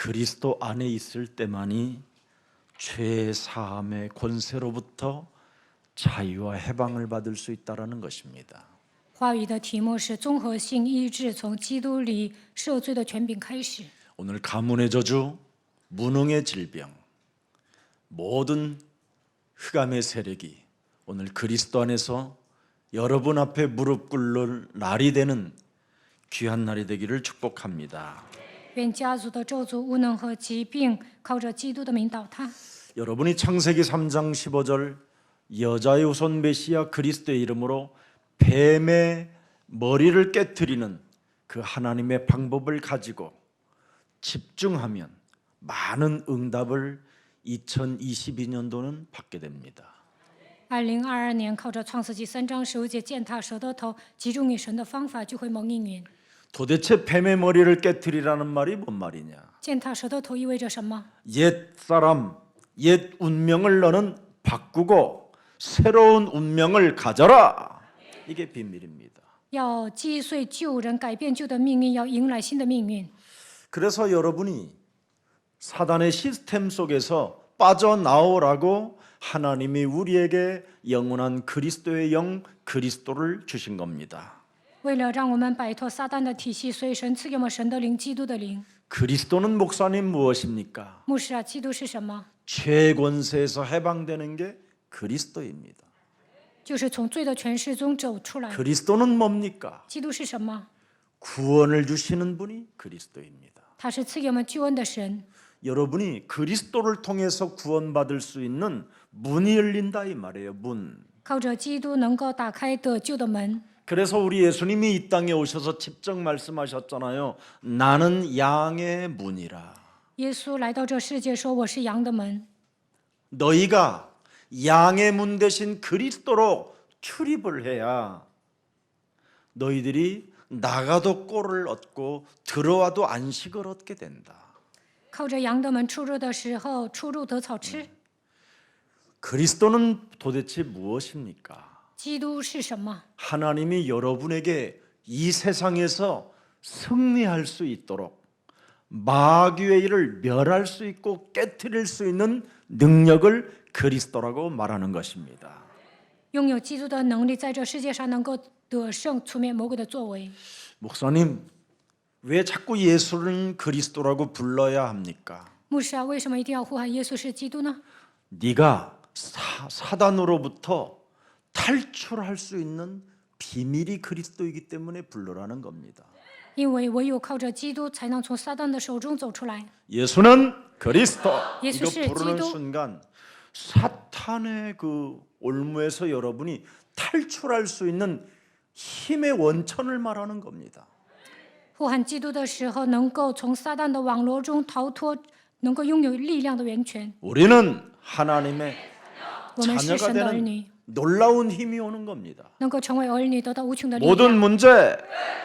그리스도 안에 있을 때만이 죄 사함의 권세로부터 자유와 해방을 받을 수 있다라는 것입니다. 话语的题目是综合性医治，从基督里赦罪的权柄开始。 오늘 가문의 저주, 무능의 질병, 모든 흑암의 세력이 오늘 그리스도 안에서 여러분 앞에 무릎 꿇을 날이 되는 귀한 날이 되기를 축복합니다. 愿家族的咒诅、无能和疾病靠着基督的名倒塌。 여러분이 창세기 3장 15절 여자의 후손 메시아 그리스도의 이름으로 뱀의 머리를 깨트리는 그 하나님의 방법을 가지고 집중하면 많은 응답을 2022년도는 받게 됩니다. 2022年靠着创世纪3章15节践踏蛇的头，集中于神的方法，就会蒙应允。 도대체 뱀의 머리를 깨트리라는 말이 뭔 말이냐? 践踏蛇的头意味着什么？ 옛 사람, 옛 운명을 너는 바꾸고 새로운 운명을 가져라. 이게 비밀입니다. 要击碎旧人，改变旧的命运，要迎来新的命运。 그래서 여러분이 사단의 시스템 속에서 빠져나오라고 하나님이 우리에게 영원한 그리스도의 영 그리스도를 주신 겁니다. 为了让我们摆脱撒旦的体系，所以神赐给我们神的灵，基督的灵。 그리스도는 목사님 무엇입니까? 牧师啊，基督是什么？ 죄 권세에서 해방되는 게 그리스도입니다. 就是从罪的权势中走出来。 그리스도는 뭡니까? 基督是什么？ 구원을 주시는 분이 그리스도입니다. 他是赐给我们救恩的神。 여러분이 그리스도를 통해서 구원받을 수 있는 문이 열린다 이 말이에요. 문. 靠着基督能够打开得救的门。 그래서 우리 예수님이 이 땅에 오셔서 직접 말씀하셨잖아요. 나는 양의 문이라. 耶稣来到这世界说：“我是羊的门。 너희가 양의 문 대신 그리스도로 출입을 해야 너희들이 나가도 꼴을 얻고 들어와도 안식을 얻게 된다. 靠着羊的门出入的时候，出入得草吃。 그리스도는 도대체 무엇입니까? 基督是什么？ 하나님이 여러분에게 이 세상에서 승리할 수 있도록 마귀의 일을 멸할 수 있고 깨트릴 수 있는 능력을 그리스도라고 말하는 것입니다. 拥有基督的能力，在这世界上能够得胜，除灭魔鬼的作为。 목사님, 왜 자꾸 예수는 그리스도라고 불러야 합니까? 牧师啊，为什么一定要呼喊耶稣是基督呢？ 네가 사단으로부터 탈출할 수 있는 비밀이 그리스도이기 때문에 부르라는 겁니다. 因为唯有靠着基督，才能从撒旦的手中走出来。 예수는 그리스도. 예수 이거是 부르는 基督。 순간 사탄의 그 올무에서 여러분이 탈출할 수 있는 힘의 원천을 말하는 겁니다. 呼喊基督的时候，能够从撒旦的网罗中逃脱，能够拥有力量的源泉。 우리는 하나님의 我们是 자녀가 神的儿 되는 女， 놀라운 힘이 오는 겁니다. 能够成为儿女，得到无穷的力 모든 量。 문제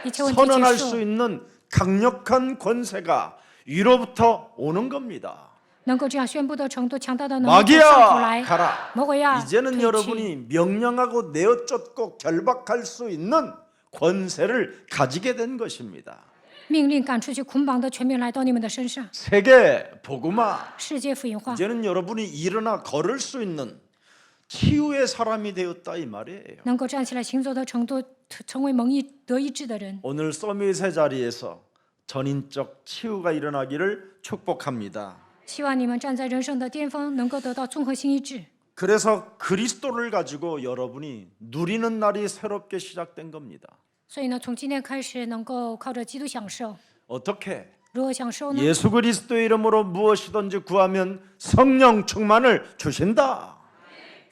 一切问题 선언할 结 수 束， 있는 강력한 권세가 위로부터 오는 겁니다. 能够这样宣布的程度，强大的能力从 마귀야 上头来。 가라. 魔鬼呀， 이제는 退去！ 여러분이 명령하고 내어쫓고 결박할 수 있는 권세를 가지게 된 것입니다. 命令赶出去捆绑的权柄来到你们的身上。 세계 복음화. 世界福音化， 이제는 여러분이 일어나 걸을 수 있는 치유의 사람이 되었다 이 말이에요. 能够站起来行走的程度，成为蒙医得医治的人。 오늘 서밋의 자리에서 전인적 치유가 일어나기를 축복합니다. 希望你们站在人生的巅峰，能够得到综合性医治。 그래서 그리스도를 가지고 여러분이 누리는 날이 새롭게 시작된 겁니다. 所以呢，从今天开始，能够靠着基督享受。 어떻게? 如何享受呢？ 예수 그리스도의 이름으로 무엇이든지 구하면 성령 충만을 주신다.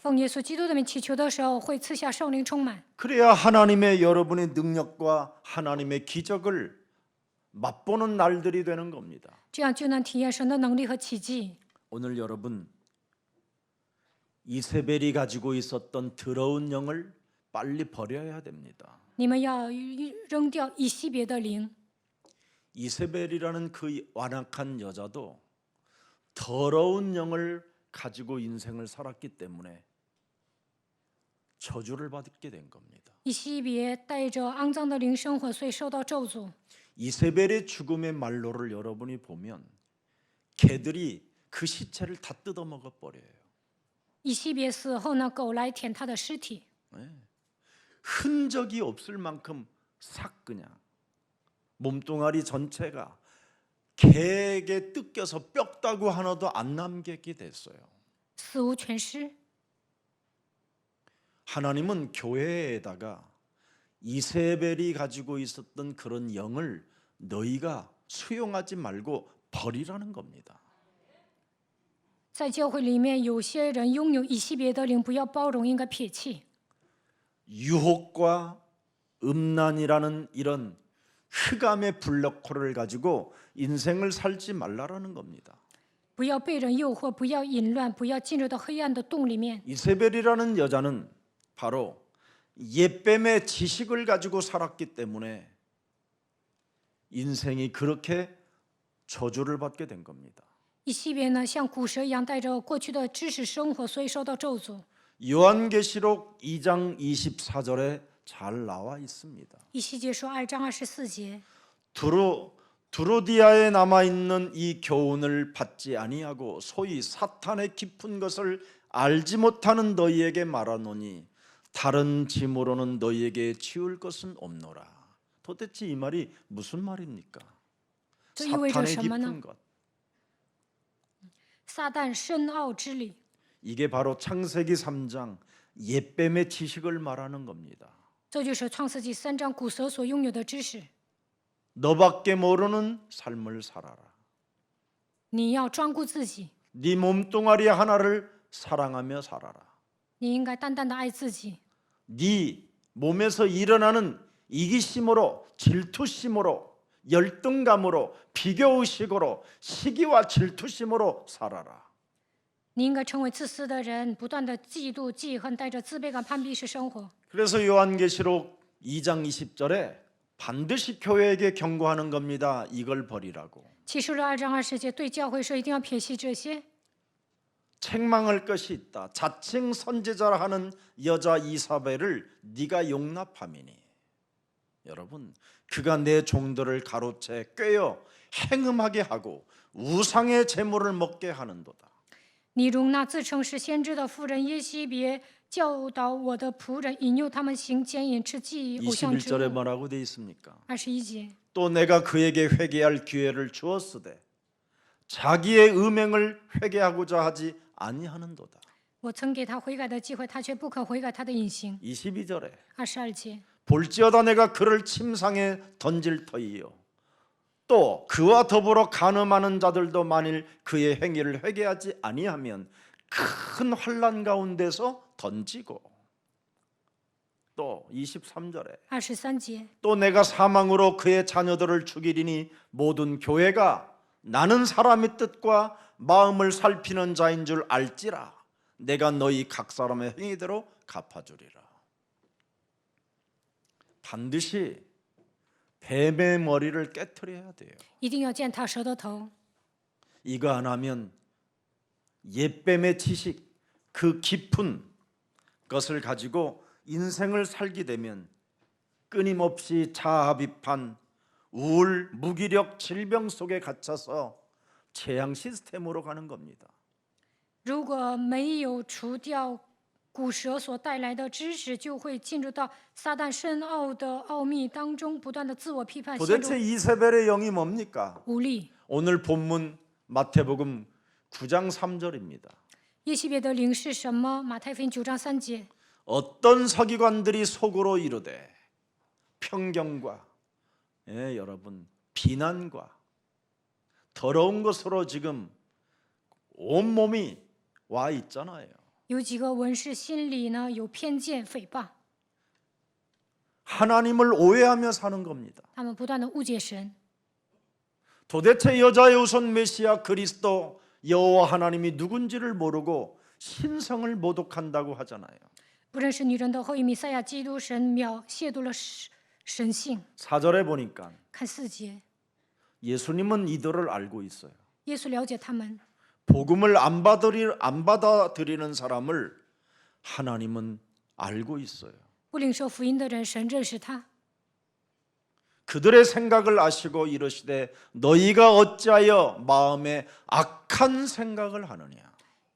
奉耶稣基督的名祈求的时候，会赐下圣灵充满。 그래야 하나님의 여러분의 능력과 하나님의 기적을 맛보는 날들이 되는 겁니다. 这样就能体验神的能力和奇迹。 오늘 여러분 이세벨이 가지고 있었던 더러운 영을 빨리 버려야 됩니다. 你们要扔掉以西别的灵。 이세벨이라는 그 완악한 여자도 더러운 영을 가지고 인생을 살았기 때문에 저주를 받게 된 겁니다. 以西别带着肮脏的灵生活，所以受到咒诅。 이세벨의 죽음의 말로를 여러분이 보면 개들이 그 시체를 다 뜯어먹어 버려요. 以西别死后呢，狗来舔他的尸体， 흔적이 없을 만큼 싹 그냥 몸뚱아리 전체가 개에게 뜯겨서 뼈다구 하나도 안 남게 됐어요. 死无全尸。 하나님은 교회에다가 이세벨이 가지고 있었던 그런 영을 너희가 수용하지 말고 버리라는 겁니다. 在教会里面，有些人拥有以西别的灵，不要包容，应该撇弃。 유혹과 음란이라는 이런 흑암의 블랙홀을 가지고 인생을 살지 말라라는 겁니다. 不要被人诱惑，不要淫乱，不要进入到黑暗的洞里面。 이세벨이라는 여자는 바로 옛뱀의 지식을 가지고 살았기 때문에 인생이 그렇게 저주를 받게 된 겁니다. 以西别呢，像古蛇一样带着过去的知识生活，所以受到咒诅。 요한계시록 2장 24절에 잘 나와 있습니다. 以西结说2章24节， 두로디아에 남아 있는 이 교훈을 받지 아니하고 소위 사탄의 깊은 것을 알지 못하는 너희에게 말하노니 다른 짐으로는 너희에게 치울 것은 없노라. 도대체 이 말이 무슨 말입니까? 这意味着 사탄의 什么呢？ 깊은 것. 撒旦深奥之理， 이게 바로 창세기 3장 옛뱀의 지식을 말하는 겁니다. 这就是创世纪3章古蛇所拥有的知识。 너밖에 모르는 삶을 살아라. 你要专顾自己， 네 몸뚱아리 하나를 사랑하며 살아라. 你应该单单的爱自己。 네 몸에서 일어나는 이기심으로, 질투심으로, 열등감으로, 비교의식으로, 시기와 질투심으로 살아라. 你应该成为自私的人，不断的嫉妒、记恨，带着自卑感、攀比式生活。 그래서 요한계시록 2장 20절에 반드시 교회에게 경고하는 겁니다. 이걸 버리라고. 启示录2章20节对教会说，一定要撇弃这些。 책망할 것이 있다. 자칭 선지자라 하는 여자 이사벨을 네가 용납함이니. 여러분, 그가 내 종들을 가로채 꿰어 행음하게 하고 우상의 제물을 먹게 하는도다. 你容纳自称是先知的妇人耶西别教导我的仆人，引诱他们行奸淫，吃祭偶像之 21절에 物。 뭐라고 돼 있습니까? 21节， 또 내가 그에게 회개할 기회를 주었으되 자기의 음행을 회개하고자 하지 아니하는도다. 我曾给他悔改的机会，他却不肯悔改他的隐行。 22절에 22节， 볼지어다 내가 그를 침상에 던질 터이요 또 그와 더불어 간음하는 자들도 만일 그의 행위를 회개하지 아니하면 큰 환난 가운데서 던지고 또 23절에 23节， 또 내가 사망으로 그의 자녀들을 죽이리니 모든 교회가 나는 사람의 뜻과 마음을 살피는 자인 줄 알지라 내가 너희 각 사람의 행위대로 갚아주리라. 반드시 뱀의 머리를 깨트려야 돼요. 一定要践踏蛇的头。 이거 안 하면 옛뱀의 지식, 그 깊은 것을 가지고 인생을 살게 되면 끊임없이 자아 비판, 우울, 무기력, 질병 속에 갇혀서 재앙 시스템으로 가는 겁니다. 如果没有除掉古蛇所带来的知识，就会进入到撒旦深奥的奥秘当中，不断的自我批判，陷 도대체 入 이세벨의 영이 뭡니까? 无力。 오늘 본문 마태복음 9장 3절입니다. 耶西别的灵是什么？马太福音9章3节。 어떤 서기관들이 속으로 이르되 편견과 여러분 비난과 더러운 것으로 지금 온몸이 와 있잖아요. 有几个文士心里呢有偏见、诽谤， 하나님을 오해하며 사는 겁니다. 他们不断的误解神。 도대체 여자의 우선 메시아 그리스도 여호와 하나님이 누군지를 모르고 신성을 모독한다고 하잖아요. 不认识女人的后裔弥赛亚基督神亵渎了神性。 4절에 보니까 看4节， 예수님은 이들을 알고 있어요. 耶稣了解他们， 복음을 안 받아들이는 사람을 하나님은 알고 있어요. 不领受福音的人，神认识他。 그들의 생각을 아시고 이르시되 너희가 어찌하여 마음에 악한 생각을 하느냐.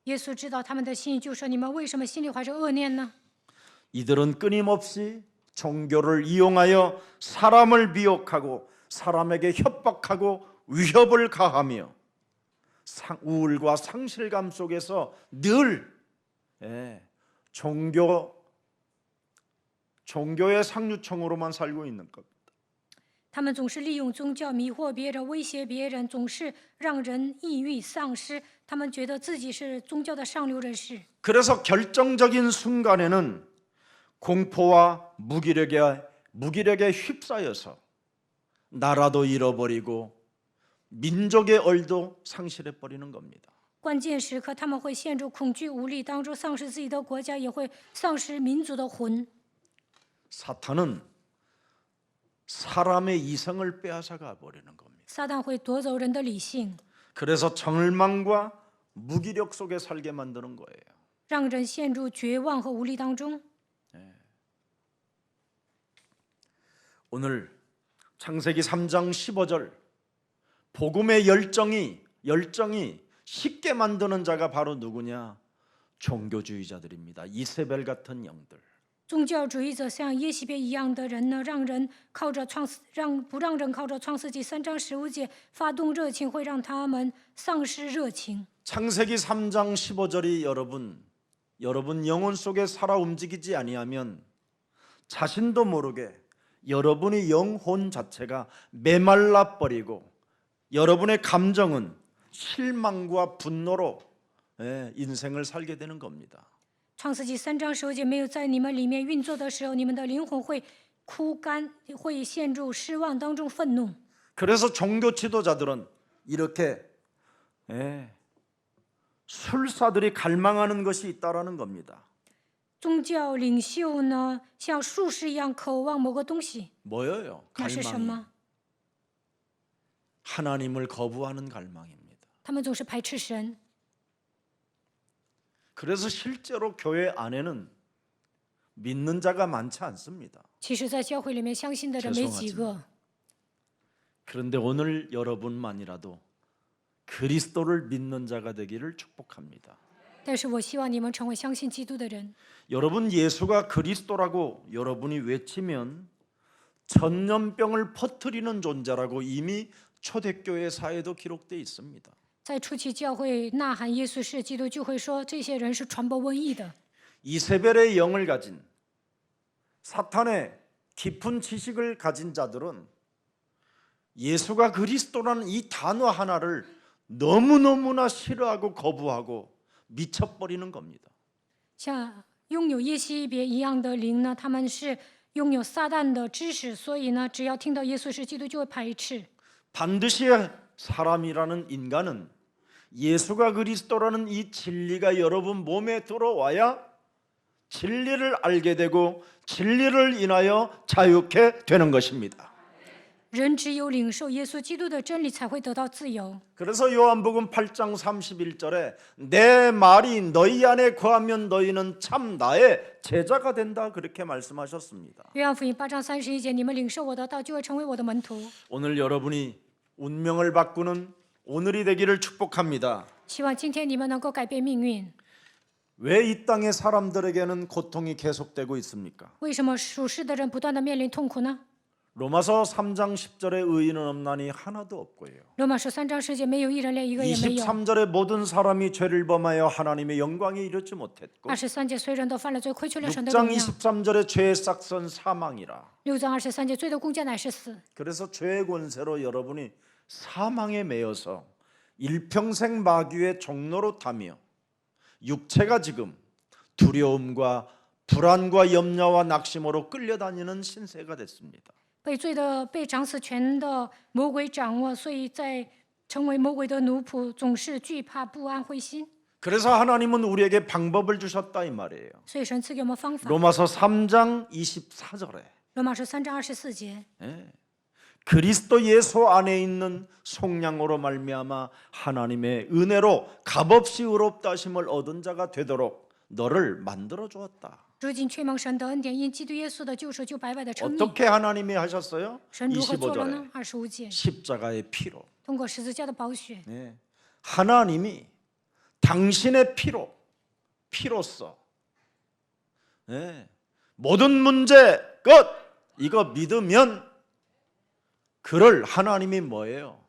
耶稣知道他们的心意，就说：“你们为什么心里怀着恶念呢？ 이들은 끊임없이 종교를 이용하여 사람을 미혹하고 사람에게 협박하고 위협을 가하며 우울과 상실감 속에서 늘 종교의 상류층으로만 살고 있는 겁니다. 他们总是利用宗教迷惑别人、威胁别人，总是让人抑郁丧失。他们觉得自己是宗教的上流人士。 그래서 결정적인 순간에는 공포와 무기력에 휩싸여서 나라도 잃어버리고 민족의 얼도 상실해 버리는 겁니다. 关键时刻，他们会陷入恐惧无力当中，丧失自己的国家，也会丧失民族的魂。 사탄은 사람의 이성을 빼앗아가 버리는 겁니다. 撒旦会夺走人的理性， 그래서 절망과 무기력 속에 살게 만드는 거예요. 让人陷入绝望和无力当中。 오늘 창세기 3장 15절 복음의 열정이 쉽게 만드는 자가 바로 누구냐? 종교주의자들입니다. 이세벨 같은 영들. 宗教主义者像耶洗别一样的人呢，不让人靠着创世纪3章15节发动热情，会让他们丧失热情。 창세기 3장 15절이 여러분 영혼 속에 살아 움직이지 아니하면 자신도 모르게 여러분의 영혼 자체가 메말라 버리고 여러분의 감정은 실망과 분노로 인생을 살게 되는 겁니다. 创世纪3章15节没有在你们里面运作的时候，你们的灵魂会枯干，会陷入失望当中愤怒。 그래서 종교 지도자들은 이렇게 술사들이 갈망하는 것이 있다라는 겁니다. 宗教领袖呢，像术士一样渴望某个东西， 뭐예요? 那是什 갈망이 么？ 하나님을 거부하는 갈망입니다. 他们总是排斥神。 그래서 실제로 교회 안에는 믿는 자가 많지 않습니다. 其实，在教会里面相信的人没几个。 그런데 오늘 여러분만이라도 그리스도를 믿는 자가 되기를 축복합니다. 但是我希望你们成为相信基督的人。 여러분 예수가 그리스도라고 여러분이 외치면 전염병을 퍼뜨리는 존재라고 이미 초대교회 사에도 기록되어 있습니다. 在初期教会呐喊耶稣是基督，就会说这些人是传播瘟疫的。 이세벨의 영을 가진 사탄의 깊은 지식을 가진 자들은 예수가 그리스도라는 이 단어 하나를 너무너무나 싫어하고 거부하고 미쳐버리는 겁니다. 像拥有耶西别一样的灵呢，他们是拥有撒旦的知识，所以呢，只要听到耶稣是基督，就会排斥。 반드시 사람이라는 인간은 예수가 그리스도라는 이 진리가 여러분 몸에 들어와야 진리를 알게 되고 진리를 인하여 자유케 되는 것입니다. 人只有领受耶稣基督的真理，才会得到自由。 그래서 요한복음 8장 31절에 내 말이 너희 안에 거하면 너희는 참 나의 제자가 된다 그렇게 말씀하셨습니다. 约翰福音8章31节，你们领受我的道，就会成为我的门徒。 오늘 여러분이 운명을 바꾸는 오늘이 되기를 축복합니다. 希望今天你们能够改变命运。 왜 이 땅의 사람들에게는 고통이 계속되고 있습니까? 为什么属世的人不断的面临痛苦呢？ 로마서 3장 10절에 의인은 없나니 하나도 없고요. 罗马书3章10节，没有一人，连一个也没有。 23절에 모든 사람이 죄를 범하여 하나님의 영광에 이르지 못했고 23节，虽人都犯了罪，亏缺了神的 6장 荣耀。 23절에 죄의 싹선 사망이라. 6章23节，罪的工价乃是死。 그래서 죄의 권세로 여러분이 사망에 매여서 일평생 마귀의 종로로 타며 육체가 지금 두려움과 불안과 염려와 낙심으로 끌려다니는 신세가 됐습니다. 被掌死权的魔鬼掌握，所以在成为魔鬼的奴仆，总是惧怕、不安、灰心。 그래서 하나님은 우리에게 방법을 주셨다 이 말이에요. 所以神赐给我们方法。 로마서 3장 24절에 罗马书3章24节， 그리스도 예수 안에 있는 속량으로 말미암아 하나님의 은혜로 값없이 의롭다 하심을 얻은 자가 되도록 너를 만들어 주었다. 如今却蒙神的恩典，因基督耶稣的救赎，就白白的称义。 어떻게 하나님이 하셨어요? 神如何做了呢？ 25절에 25节， 십자가의 피로. 通过十字架的宝血， 네. 하나님이 당신의 피로써 네. 모든 문제 끝 이거 믿으면 그를 하나님이 뭐예요?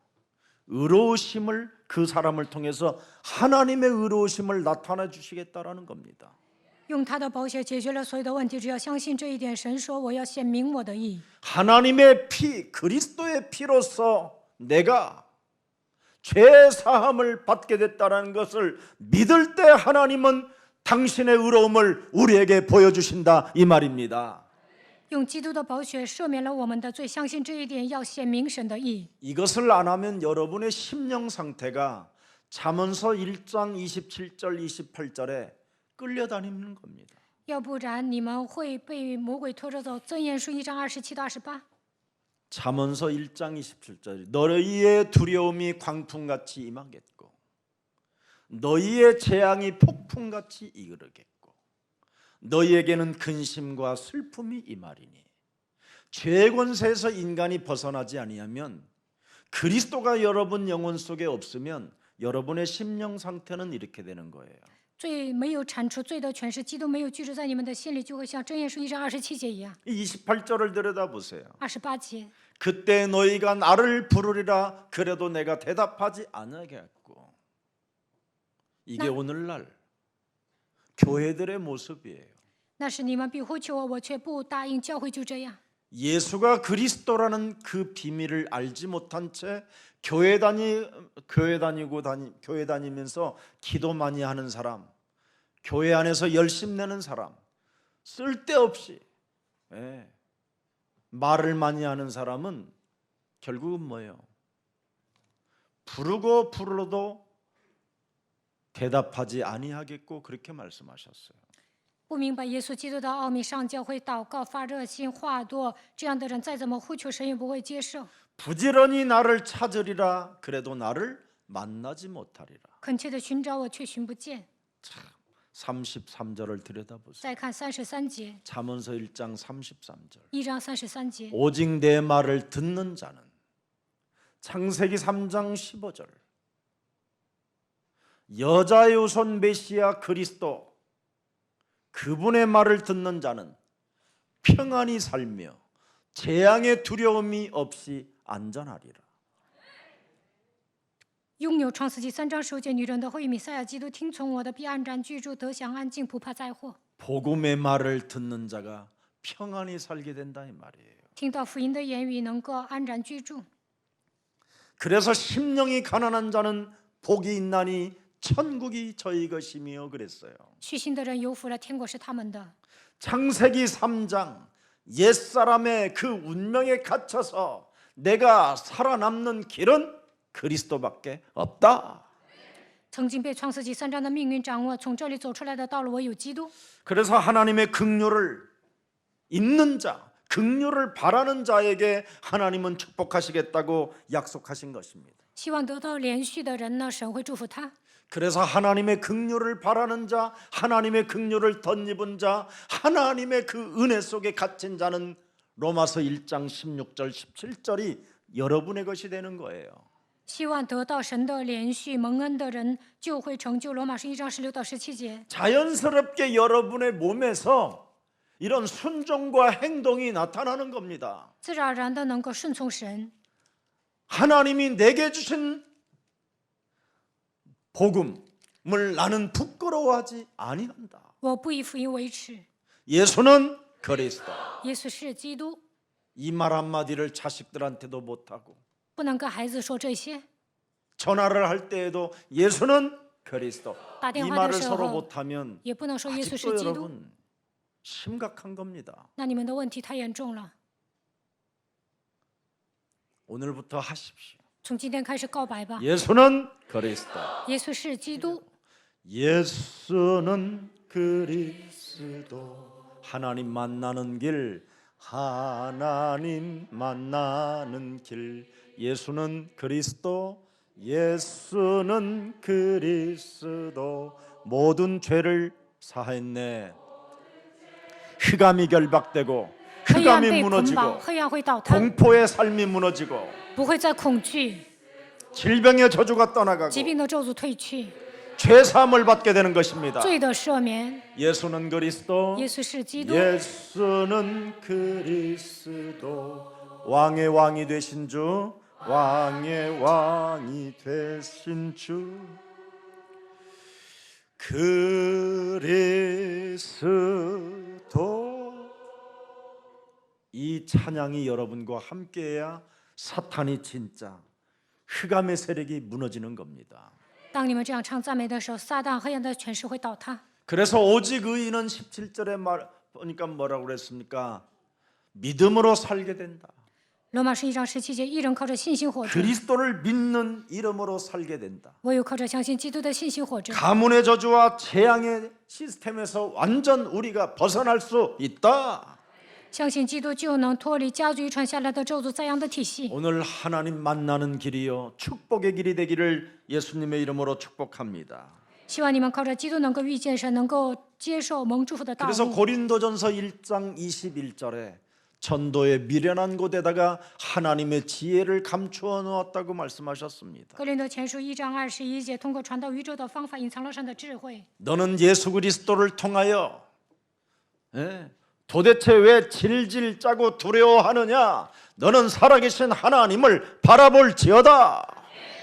의로우심을 그 사람을 통해서 하나님의 의로우심을 나타내 주시겠다라는 겁니다. 用他的宝血解决了所有的问题。只要相信这一点，神说：“我要显明我的义。” 하나님의 피, 그리스도의 피로써 내가 죄 사함을 받게 됐다는 것을 믿을 때 하나님은 당신의 의로움을 우리에게 보여주신다 이 말입니다. 用基督的宝血赦免了我们的罪，相信这一点，要显明神的义。 이것을 안 하면 여러분의 심령 상태가 잠언서 1장 27절 28절에 끌려다니는 겁니다. 要不然你们会被魔鬼拖着走。箴言书1章27到28。 잠언서 1장 27절 너희의 두려움이 광풍같이 임하겠고 너희의 재앙이 폭풍같이 이르겠고 너희에게는 근심과 슬픔이 임하리니 죄의 권세에서 인간이 벗어나지 아니하면 그리스도가 여러분 영혼 속에 없으면 여러분의 심령 상태는 이렇게 되는 거예요. 罪没有铲除罪的权势，基督没有居住在你们的心里，就会像箴言书1章27节一样。 28절을 들여다보세요. 28节， 그때 너희가 나를 부르리라 그래도 내가 대답하지 않으겠고 이게 오늘날 교회들의 모습이에요. 那是你们必呼求我，我却不答应。教会就这样。 예수가 그리스도라는 그 비밀을 알지 못한 채 교회 다니면서 기도 많이 하는 사람, 교회 안에서 열심 내는 사람, 쓸데없이 말을 많이 하는 사람은 결국은 뭐예요? 부르고 불러도 대답하지 아니하겠고 그렇게 말씀하셨어요. 不明白耶稣基督的奥秘，上教会祷告发热心，话多，这样的人再怎么呼求，神也不会接受。 부지런히 나를 찾으리라 그래도 나를 만나지 못하리라. 恳切的寻找我，却寻不见。 33절을 들여다보세요. 再看33节， 잠언서 1장 33절. 1章33节， 오직 내 말을 듣는 자는 창세기 3장 15절. 여자의 우선 메시아 그리스도 그분의 말을 듣는 자는 평안히 살며 재앙의 두려움이 없이 안전하리라. 拥有创世纪3章15节，女人的后裔弥赛亚基督听从我的，必安然居住，得享安静，不怕灾祸。 복음의 말을 듣는 자가 평안히 살게 된다 이 말이에요. 听到福音的言语，能够安然居住。 그래서 심령이 가난한 자는 복이 있나니 천국이 저희 것이며 그랬어요. 虚心的人有福了，天国是他们的。 창세기 3장 옛사람의 그 운명에 갇혀서 내가 살아남는 길은 그리스도밖에 없다. 曾经被创世纪3章的命运掌握，从这里走出来的道路唯有基督。 그래서 하나님의 긍휼을 있는 자, 긍휼을 바라는 자에게 하나님은 축복하시겠다고 약속하신 것입니다. 希望得到连续的人呢，神会祝福他。 그래서 하나님의 긍휼을 바라는 자, 하나님의 긍휼을 덧입은 자, 하나님의 그 은혜 속에 갇힌 자는 로마서 1장 16절 17절이 여러분의 것이 되는 거예요. 希望得到神的连续蒙恩的人，就会成就罗马书1章16到17节。 자연스럽게 여러분의 몸에서 이런 순종과 행동이 나타나는 겁니다. 自然而然的能够顺从神。 하나님이 내게 주신 복음을 나는 부끄러워하지 아니한다. 我不以福音为耻。 예수는 그리스도. 耶稣是基督， 이 말 한마디를 자식들한테도 못하고 不能跟孩子说这些。 전화를 할 때에도 예수는 그리스도. 이 打电话 말을 的时 서로 候 못하면 也不能说耶稣 아직도 是基督， 여러분 심각한 겁니다. 那你们的问题太严重了。 오늘부터 하십시오. 从今天开始告白吧。 예수는 그리스도. 耶稣是基督， 예수는 그리스도. 하나님 만나는 길, 하나님 만나는 길. 예수는 그리스도, 예수는 그리스도. 모든 죄를 사했네. 흑암이 결박되고 黑暗 흑암이 被捆绑， 무너지고 黑暗会倒塌， 공포의 삶이 무너지고 不会再恐惧， 질병의 저주가 떠나가고 疾病的咒诅退去， 죄사함을 받게 되는 것입니다. 罪的赦免。 예수는 그리스도, 耶稣是基督， 예수는 그리스도, 왕의 왕이 되신 주, 왕의 왕이 되신 주, 그리스도. 이 찬양이 여러분과 함께해야 사탄이 진짜 흑암의 세력이 무너지는 겁니다. 当你们这样唱赞美的时候，撒旦黑暗的权势会倒塌。 그래서 오직 의인은 17절에 말 보니까 뭐라고 그랬습니까? 믿음으로 살게 된다. 罗马书1章17节，一人靠着信心活着， 그리스도를 믿는 이름으로 살게 된다. 唯有靠着相信基督的信心活着， 가문의 저주와 재앙의 시스템에서 완전 우리가 벗어날 수 있다. 相信基督就能脱离家族遗传下来的咒诅灾殃的体系。 오늘 하나님 만나는 길이요 축복의 길이 되기를 예수님의 이름으로 축복합니다. 希望你们靠着基督能够遇见神，能够接受蒙祝福的道 그래서 路。 고린도전서 1장 21절에 전도의 미련한 곳에다가 하나님의 지혜를 감추어 놓았다고 말씀하셨습니다. 哥林多前书1章21节，通过传道宇宙的方法隐藏了神的智慧。 너는 예수 그리스도를 통하여 도대체 왜 질질 짜고 두려워하느냐? 너는 살아계신 하나님을 바라볼지어다.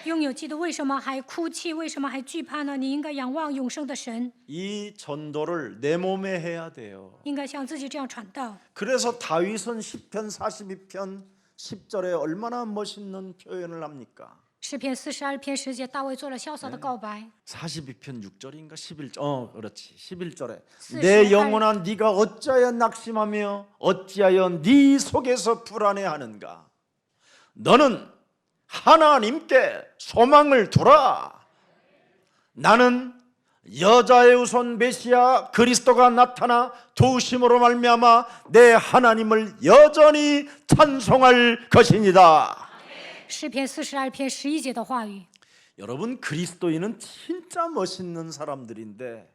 拥有基督，为什么还哭泣？为什么还惧怕呢？你应该仰望永生的神， 이 전도를 내 몸에 해야 돼요. 应该像自己这样传道。 그래서 다윗은 시편 42편 10절에 얼마나 멋있는 표현을 합니까? 诗篇42篇10节，大卫做了潇洒的告白。 42편 6절인가 11절 그렇지 11절에 42. 내 영혼아 네가 어찌하여 낙심하며 어찌하여 네 속에서 불안해하는가? 너는 하나님께 소망을 두라. 나는 여자의 우선 메시아 그리스도가 나타나 도우심으로 말미암아 내 하나님을 여전히 찬송할 것이니다. 诗篇42篇11节的话语。 여러분 그리스도인은 진짜 멋있는 사람들인데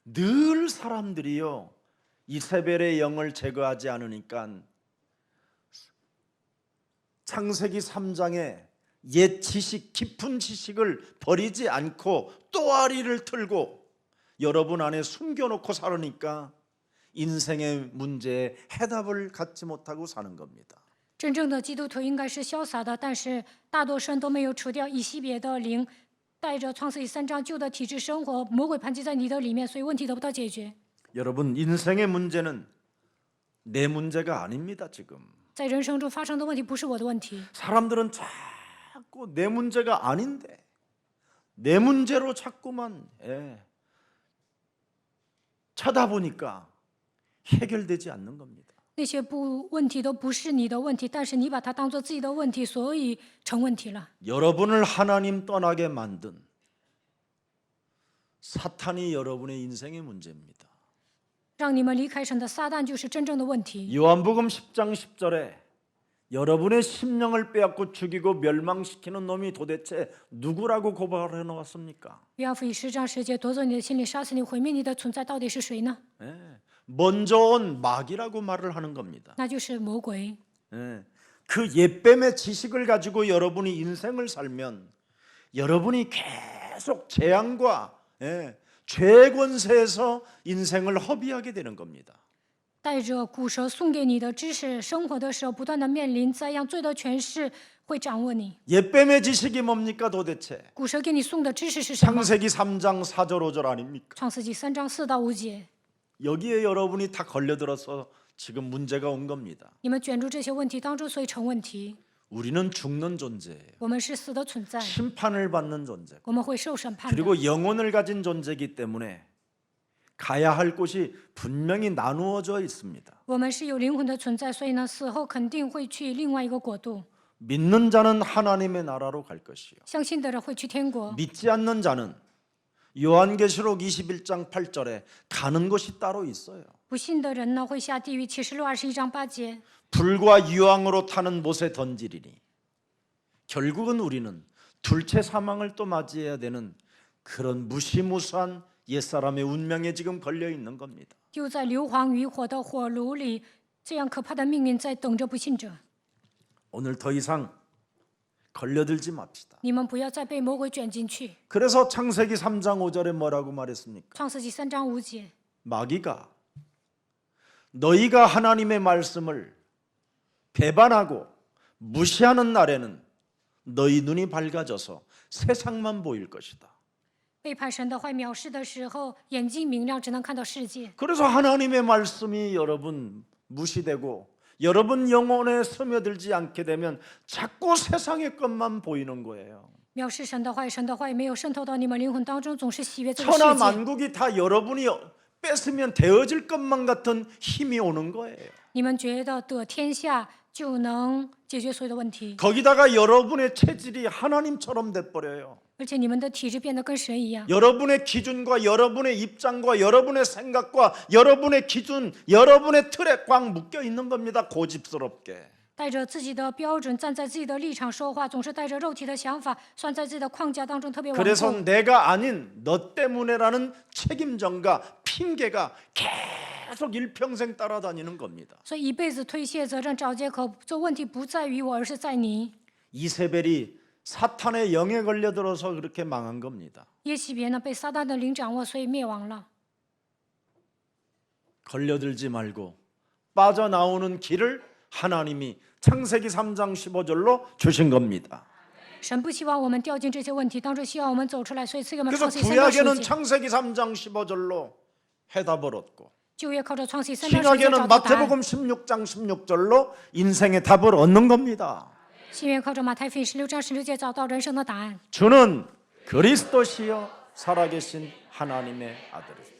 늘 사람들이요 이세벨의 영을 제거하지 않으니까 창세기 3장에 옛 지식 깊은 지식을 버리지 않고 또아리를 틀고 여러분 안에 숨겨놓고 살으니까 인생의 문제에 해답을 갖지 못하고 사는 겁니다. 真正的基督徒应该是潇洒的，但是大多数人都没有除掉以西别的灵，带着创世纪3章旧的体制生活，魔鬼盘踞在你的里面，所以问题得不到解决。 여러분 인생의 문제는 내 문제가 아닙니다. 지금 在人生中发生的问题不是我的问题， 사람들은 자꾸 내 문제가 아닌데 내 문제로 자꾸만 쳐다보니까 해결되지 않는 겁니다. 那些问题都不是你的问题，但是你把它当做自己的问题，所以成问题了。 여러분을 하나님 떠나게 만든 사탄이 여러분의 인생의 문제입니다. 让你们离开神的撒旦就是真正的问题。 요한복음 10장 10절에 여러분의 심령을 빼앗고 죽이고 멸망시키는 놈이 도대체 누구라고 고발해 놓았습니까? 约翰福音10章10节，夺走你的心灵，杀死你，毁灭你的存在，到底是谁呢？ 먼저 온 마귀라고 말을 하는 겁니다. 那就是魔鬼。 그 옛뱀의 지식을 가지고 여러분이 인생을 살면 여러분이 계속 재앙과 죄의 권세에서 인생을 허비하게 되는 겁니다. 带着古蛇送给你的知识，生活的时候不断的面临灾殃，罪的权势会掌握你。 옛뱀의 지식이 뭡니까 도대체? 古蛇给你送的知识是什么？ 창세기 3장 4절 5절 아닙니까? 创世纪3章4到5节， 여기에 여러분이 다 걸려들어서 지금 문제가 온 겁니다. 你们卷入这些问题当中，所以成问题。 우리는 죽는 존재예요. 我们是死的存在， 심판을 받는 존재. 我们会受审判的。 그리고 영혼을 가진 존재이기 때문에 가야 할 곳이 분명히 나누어져 있습니다. 我们是有灵魂的存在，所以呢，死后肯定会去另外一个国度。 믿는 자는 하나님의 나라로 갈 것이요. 相信的人会去天国， 믿지 않는 자는 요한계시록 21장 8절에 가는 곳이 따로 있어요. 不信的人呢会下地狱。启示录21章8节， 불과 유황으로 타는 못에 던지리니 결국은 우리는 둘째 사망을 또 맞이해야 되는 그런 무시무수한 옛사람의 운명에 지금 걸려 있는 겁니다. 丢在硫磺与火的火炉里，这样可怕的命运在等着不信者。 오늘 더 이상 걸려들지 맙시다. 你们不要再被魔鬼卷进去。 그래서 창세기 3장 5절에 뭐라고 말했습니까? 创世纪3章5节， 마귀가 너희가 하나님의 말씀을 배반하고 무시하는 날에는 너희 눈이 밝아져서 세상만 보일 것이다. 背叛神的坏藐视的时候，眼睛明亮，只能看到世界。 그래서 하나님의 말씀이 여러분 무시되고 여러분 영혼에 스며들지 않게 되면 자꾸 세상의 것만 보이는 거예요. 藐视神的坏没有渗透到你们灵魂当中，总是喜悦这个世 천하 界。 만국이 다 여러분이 뺏으면 되어질 것만 같은 힘이 오는 거예요. 你们觉得得天下就能解决所有的问题， 거기다가 여러분의 체질이 하나님처럼 돼버려요. 而且你们的体质变得跟神一样。 여러분의 기준과 여러분의 입장과 여러분의 생각과 여러분의 기준, 여러분의 틀에 꽉 묶여 있는 겁니다. 고집스럽게. 带着自己的标准，站在自己的立场说话，总是带着肉体的想法，算在自己的框架当中特别顽 그래서 固。 내가 아닌 너 때문에라는 책임전과 핑계가 계속 일평생 따라다니는 겁니다. 所以一辈子推卸责任、找借口，这问题不在于我，而是在你。 이세벨이 사탄의 영에 걸려들어서 그렇게 망한 겁니다. 耶洗别呢被撒旦的灵掌握，所以灭亡了。 걸려들지 말고 빠져나오는 길을 하나님이 창세기 3장 15절로 주신 겁니다. 神不希望我们掉进这些问题当中，希望我们走出来，所以赐给我们 그래서 创世记3章 구약에는 10节。 창세기 3장 15절로 해답을 얻고 旧约靠着创世记3章10节 신약에는 找到答案， 마태복음 16장 16절로 인생의 답을 얻는 겁니다. 新约靠着马太福音16章16节找到人生的答案。 주는 그리스도시요 살아계신 하나님의 아들이다.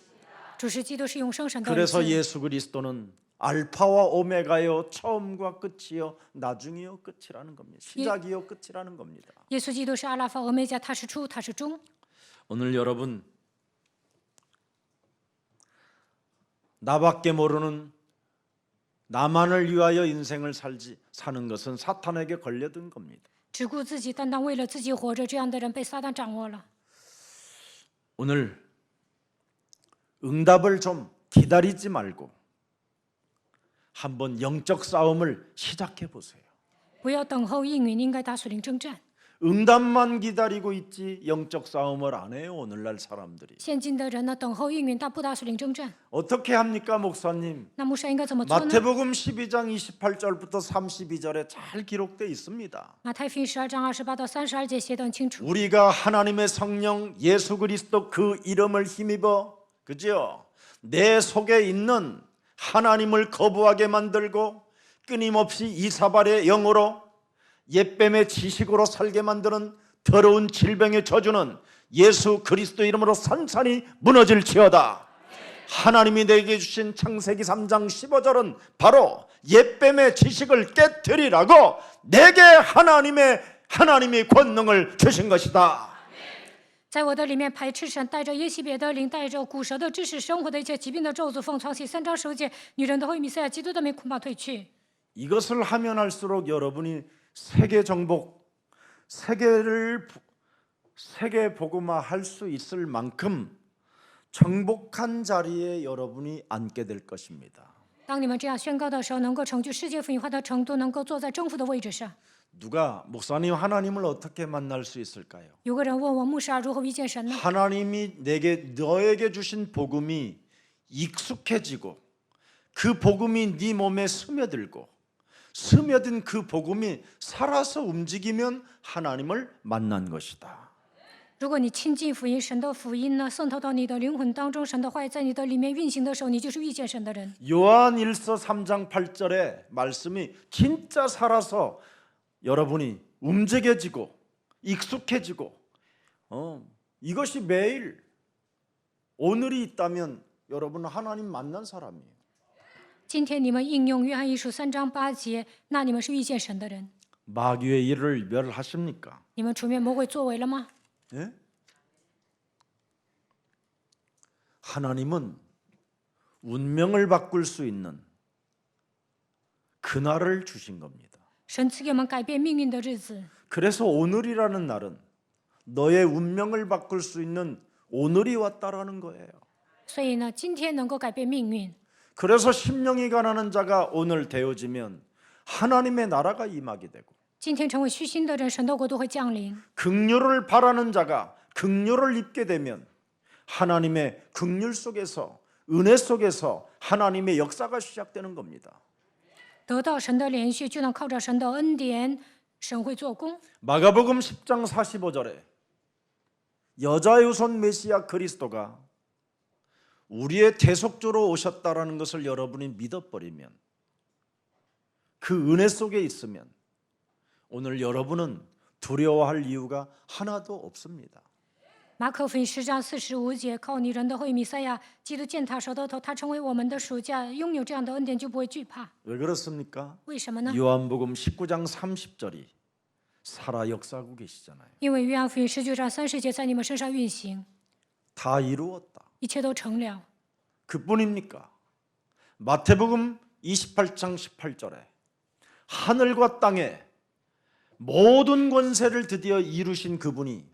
主是基督，是永生神的儿 그래서 子。 예수 그리스도는 알파와 오메가요 처음과 끝이요 나중이요 끝이라는 겁니다. 시작이요 끝이라는 겁니다. 耶稣基督是阿拉法、俄梅加，他是初，他是终。 오늘 여러분 나밖에 모르는 나만을 위하여 인생을 사는 것은 사탄에게 걸려든 겁니다. 只顾自己，单单为了自己活着，这样的人被撒旦掌握了。 오늘 응답을 좀 기다리지 말고 한번 영적 싸움을 시작해 보세요. 不要等候应允，应该打属灵征战。 응답만 기다리고 있지 영적 싸움을 안 해요. 오늘날 사람들이. 现今的人呢，等候应允，但不打属灵征战。 어떻게 합니까, 목사님? 那牧师应该怎么做呢？ 마태복음 12장 28절부터 32절에 잘 기록되어 있습니다. 马太福音12章28到32节写得很清楚。 우리가 하나님의 성령 예수 그리스도 그 이름을 힘입어 그죠? 내 속에 있는 하나님을 거부하게 만들고 끊임없이 이사발의 영으로 옛뱀의 지식으로 살게 만드는 더러운 질병의 저주는 예수 그리스도 이름으로 산산이 무너질지어다. 하나님이 내게 주신 창세기 3장 15절은 바로 옛뱀의 지식을 깨뜨리라고 내게 하나님이 권능을 주신 것이다. 在我的里面排斥神，带着耶西别的灵，带着古蛇的知识生活的一切疾病的咒诅，奉创世3章10节，女人都会弥赛亚基督的名恐怕退去。 이것을 하면 할수록 여러분이 세계 정복, 세계 복음화 할 수 있을 만큼 정복한 자리에 여러분이 앉게 될 것입니다. 当你们这样宣告的时候，能够成就世界福音化的程度，能够坐在征服的位置上。 누가 목사님 하나님을 어떻게 만날 수 있을까요? 有个人问我，牧师啊，如何遇见神呢？ 하나님이 너에게 주신 복음이 익숙해지고 그 복음이 네 몸에 스며들고 스며든 그 복음이 살아서 움직이면 하나님을 만난 것이다. 如果你亲近福音，神的福音呢渗透到你的灵魂当中，神的话语在你的里面运行的时候，你就是遇见神的人。 요한일서 3장 8절의 말씀이 진짜 살아서 여러분이 움직여지고 익숙해지고 이것이 매일 오늘이 있다면 여러분은 하나님 만난 사람이에요. 今天你们应用约翰一书3章8节，那你们是遇见神的人。 마귀의 일을 멸하십니까? 你们除灭魔鬼作为了吗？ 예? 하나님은 운명을 바꿀 수 있는 그날을 주신 겁니다. 神赐给我们改变命运的日子。 그래서 오늘이라는 날은 너의 운명을 바꿀 수 있는 오늘이 왔다라는 거예요. 所以呢，今天能够改变命运。 그래서 심령이 가난한 자가 오늘 되어지면 하나님의 나라가 임하게 되고 今天成为虚心的人，神的国度会降临。 긍휼을 바라는 자가 긍휼을 입게 되면 하나님의 긍휼 속에서 은혜 속에서 하나님의 역사가 시작되는 겁니다. 得到神的连续，就能靠着神的恩典，神会做工。 마가복음 10장 45절에 여자유손 메시아 그리스도가 우리의 대속주로 오셨다라는 것을 여러분이 믿어버리면 그 은혜 속에 있으면 오늘 여러분은 두려워할 이유가 하나도 없습니다. 马可福音10章45节，靠你人的会弥赛亚，基督践踏蛇的头，他成为我们的赎价，拥有这样的恩典就不会惧怕。 왜 그렇습니까? 为什么呢？ 요한복음 19장 30절이 살아 역사하고 계시잖아요. 因为约翰福音19章30节在你们身上运行， 다 이루었다. 一切都成了。 그뿐입니까? 마태복음 28장 18절에 하늘과 땅에 모든 권세를 드디어 이루신 그분이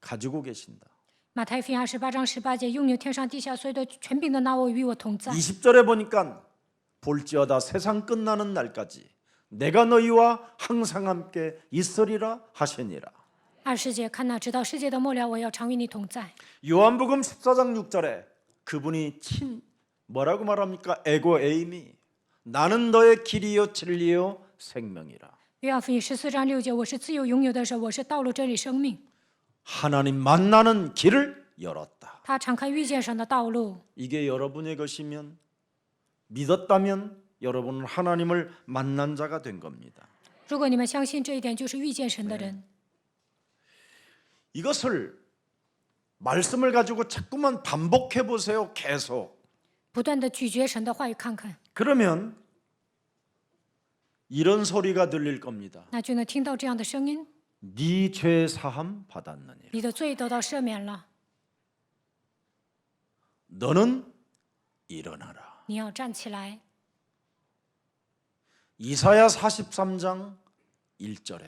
가지고 계신다. 马太福音28章18节，拥有天上地下所有的权柄的那位与我同在。 20절에 보니까 볼지어다 세상 끝나는 날까지 내가 너희와 항상 함께 있으리라 하시니라. 20节，看哪，直到世界的末了，我要常与你同在。 요한복음 14장 6절에 그분이 뭐라고 말합니까? 에고 에임이 나는 너의 길이요 진리요 생명이라. 约翰福音14章6节，我是自由拥有的神，我是道路真理生命。 하나님 만나는 길을 열었다. 他敞开遇见神的道路。 이게 여러분의 것이면 믿었다면 여러분은 하나님을 만난 자가 된 겁니다. 如果你们相信这一点，就是遇见神的人。 이것을 말씀을 가지고 자꾸만 반복해 보세요. 계속. 不断的咀嚼神的话语，看看， 그러면 이런 소리가 들릴 겁니다. 那就能听到这样的声音： 네 죄 사함 받았느니라. 你的罪得到赦免了， 너는 일어나라. 你要站起来。 이사야 43장 1절에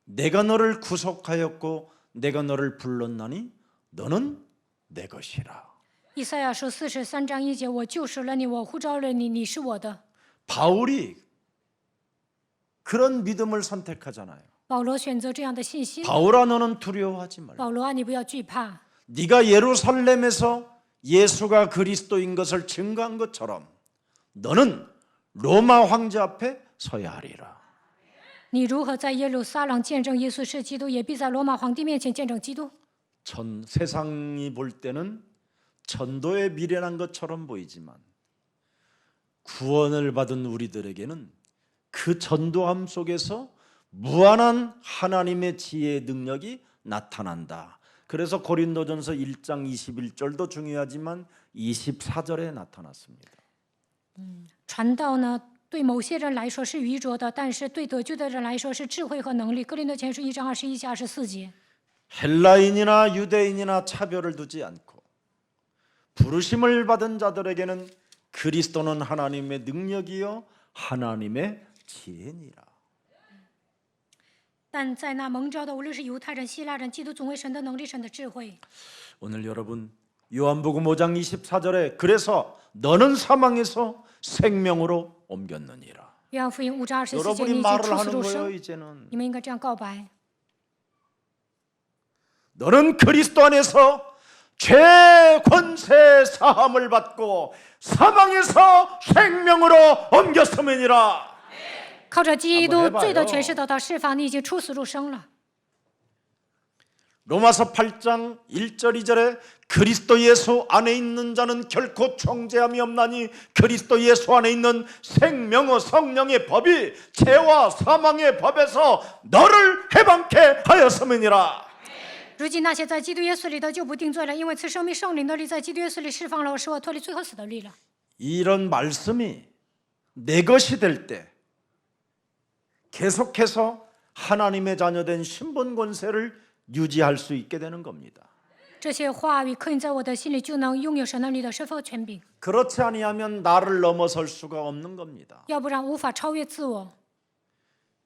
내가 너를 구속하였고 내가 너를 불렀나니 너는 내 것이라. 以赛亚书43章1节，我救赎了你，我呼召了你，你是我的。 바울이 그런 믿음을 선택하잖아요. 保罗选择这样的信心。 바울아 너는 두려워하지 말라. 保罗啊，你不要惧怕。 네가 예루살렘에서 예수가 그리스도인 것을 증거한 것처럼 너는 로마 황제 앞에 서야 하리라. 你如何在耶路撒冷见证耶稣是基督，也必在罗马皇帝面前见证基督。 세상이 볼 때는 전도에 미련한 것처럼 보이지만 구원을 받은 우리들에게는 그 전도함 속에서 무한한 하나님의 지혜의 능력이 나타난다. 그래서 고린도전서 1장 21절도 중요하지만 24절에 나타났습니다. 传道呢，对某些人来说是愚拙的，但是对得救的人来说是智慧和能力。哥林多前书1章21节、24节。 헬라인이나 유대인이나 차별을 두지 않고 부르심을 받은 자들에게는 그리스도는 하나님의 능력이요 하나님의 지혜니라. 但在那蒙召的，无论是犹太人、希腊人，基督总为神的能力、神的智慧。 오늘 여러분 요한복음 5장 24절에 그래서 너는 사망에서 생명으로 옮겼느니라. 约翰福音5章24节，你 여러분이 已经 말을 出死 하는 入 거예요 生， 이제는. 你们应该这样告白： 너는 그리스도 안에서 죄 권세 사함을 받고 사망에서 생명으로 옮겼음이니라. 靠着基 한번 督， 해봐요 罪的权势得到释放，你已经出死入生了。 로마서 8장 1절 2절에 그리스도 예수 안에 있는 자는 결코 정죄함이 없나니 그리스도 예수 안에 있는 생명의 성령의 법이 죄와 사망의 법에서 너를 해방케 하였음이니라. 如今那些在基督耶稣里的就不定罪了，因为赐生命圣灵的力在基督耶稣里释放了我，使我脱离罪和死的律了。 이런 말씀이 내 것이 될 때 계속해서 하나님의 자녀된 신분 권세를 유지할 수 있게 되는 겁니다. 这些话语刻印在我的心里，就能拥有神能力的身份和权柄。 그렇지 아니하면 나를 넘어설 수가 없는 겁니다. 要不然无法超越自我。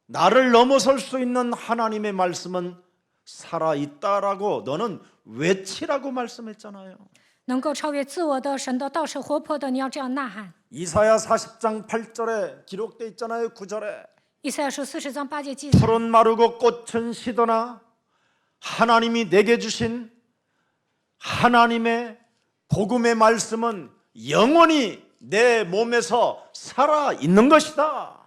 나를 넘어설 수 있는 하나님의 말씀은 살아있다라고 너는 외치라고 말씀했잖아요. 能够超越自我的神的道是活泼的，你要这样呐喊。 이사야 40장 8절에 기록돼 있잖아요. 9절에 以赛亚书40章8节记载， 풀은 마르고 꽃은 시더나 하나님이 내게 주신 하나님의 복음의 말씀은 영원히 내 몸에서 살아 있는 것이다.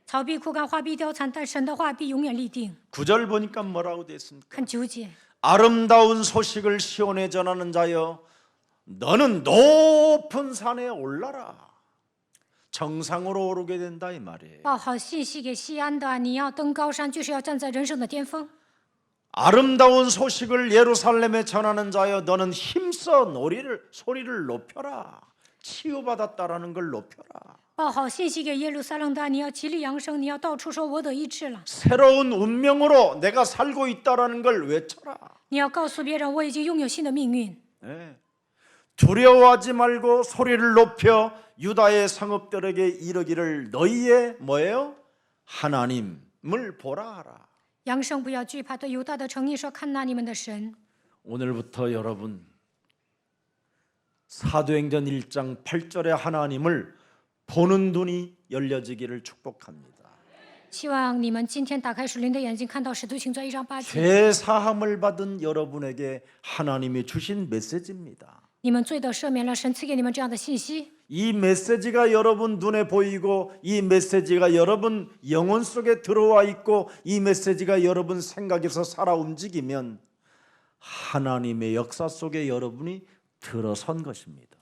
草必枯干，花必凋残，但神的话必永远立定。 9절 보니까 뭐라고 되어 있습니까? 看9节， 아름다운 소식을 시온에 전하는 자여 너는 높은 산에 올라라. 정상으로 오르게 된다 이 말이에요. 报好信息给西安的，你要登高山，就是要站在人生的巅峰。 아름다운 소식을 예루살렘에 전하는 자여 너는 힘써 소리를 높여라. 치유받았다라는 걸 높여라. 报好信息给耶路撒冷的，你要极力扬声，你要到处说我得医治了。 새로운 운명으로 내가 살고 있다라는 걸 외쳐라. 你要告诉别人，我已经拥有新的命运。 네. 두려워하지 말고 소리를 높여 유다의 성읍들에게 이르기를 너희의 뭐예요? 하나님을 보라 하라. 扬声不要惧怕，对犹大的诚意说：“看那你们的神。 오늘부터 여러분 사도행전 1장 8절의 하나님을 보는 눈이 열려지기를 축복합니다. ”希望你们今天打开属灵的眼睛，看到使徒行传1章8节。 죄 사함을 받은 여러분에게 하나님이 주신 메시지입니다. 你们罪得赦免了，神赐给你们这样的信息。 이 메시지가 여러분 눈에 보이고 이 메시지가 여러분 영혼 속에 들어와 있고 이 메시지가 여러분 생각에서 살아 움직이면 하나님의 역사 속에 여러분이 들어선 것입니다.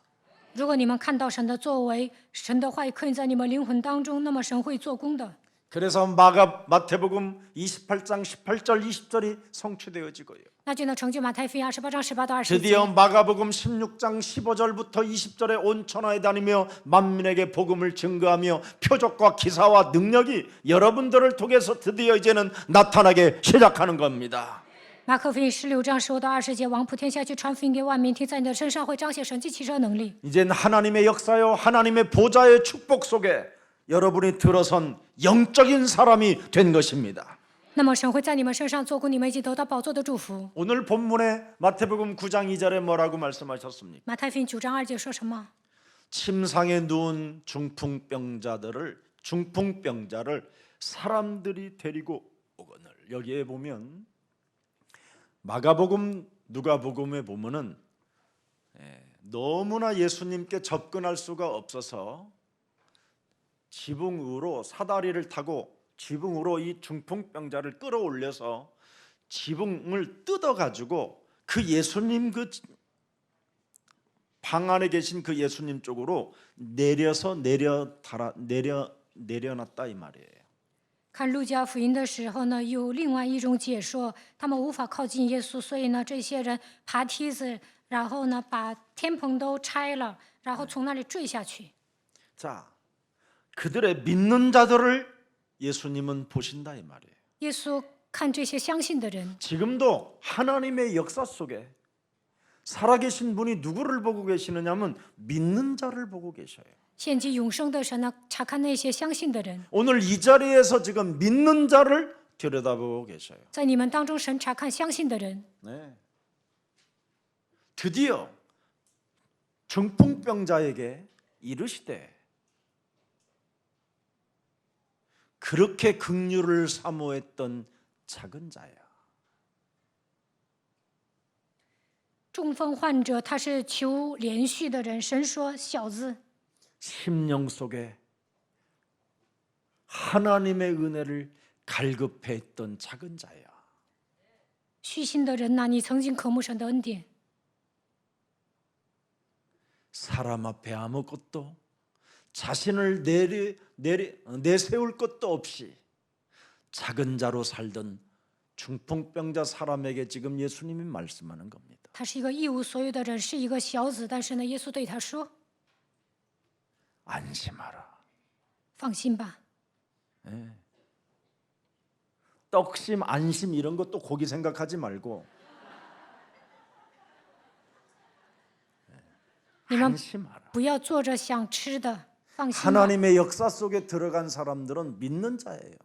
如果你们看到神的作为，神的话语刻印在你们灵魂当中，那么神会做工的。 그래서 마태복음 28장 18절 20절이 성취되어지고요. 那就能成就马太福音28章18到20节。 드디어 마가복음 16장 15절부터 20절에 온 천하에 다니며 만민에게 복음을 증거하며 표적과 기사와 능력이 여러분들을 통해서 드디어 이제는 나타나기 시작하는 겁니다. 马可福音16章15到20节，往普天下去传福音给万民，听在你的身上会彰显神迹奇事的能力。 이젠 하나님의 역사요 하나님의 보좌의 축복 속에 여러분이 들어선 영적인 사람이 된 것입니다. 那么神会在你们身上做工，你们已经得到宝座的祝福。 오늘 본문에 마태복음 9장 2절에 뭐라고 말씀하셨습니까? 马太福音9章2节说什么？ 침상에 누운 중풍병자를 사람들이 데리고 오거늘. 여기에 보면 마가복음 누가복음에 보면은 너무나 예수님께 접근할 수가 없어서 지붕으로 사다리를 타고 지붕으로 이 중풍병자를 끌어올려서 지붕을 뜯어가지고 그 예수님 그 방 안에 계신 그 예수님 쪽으로 내려놨다 이 말이에요. 看路加福音的时候呢，有另外一种解说，他们无法靠近耶稣，所以呢，这些人爬梯子，然后呢，把天棚都拆了，然后从那里坠下去。 자, 그들의 믿는 자들을 예수님은 보신다 이 말이에요. 耶稣看这些相信的人， 지금도 하나님의 역사 속에 살아계신 분이 누구를 보고 계시느냐면 믿는 자를 보고 계셔요. 献祭永生的神呢，查看那些相信的人。 오늘 이 자리에서 지금 믿는 자를 들여다보고 계셔요. 在你们当中，神查看相信的人。 네. 드디어 중풍병자에게 이르시되 그렇게 긍휼을 사모했던 작은 자야. 中风患者他是求连续的人，神说：“小子， 심령 속에 하나님의 은혜를 갈급해했던 작은 자야. 虚心的人呐、你曾经渴慕神的恩典。 사람 앞에 아무것도 자신을 내세울 것도 없이 작은 자로 살던 중풍병자 사람에게 지금 예수님이 말씀하는 겁니다. 他是一个一无所有的人，是一个小子，但是呢，耶稣对他说 안심하라. 放心吧。 떡심, 안심 이런 것도 고기 생각하지 말고 你们 안심하라. 不要做着想吃的，放心吧。 하나님의 역사 속에 들어간 사람들은 믿는 자예요.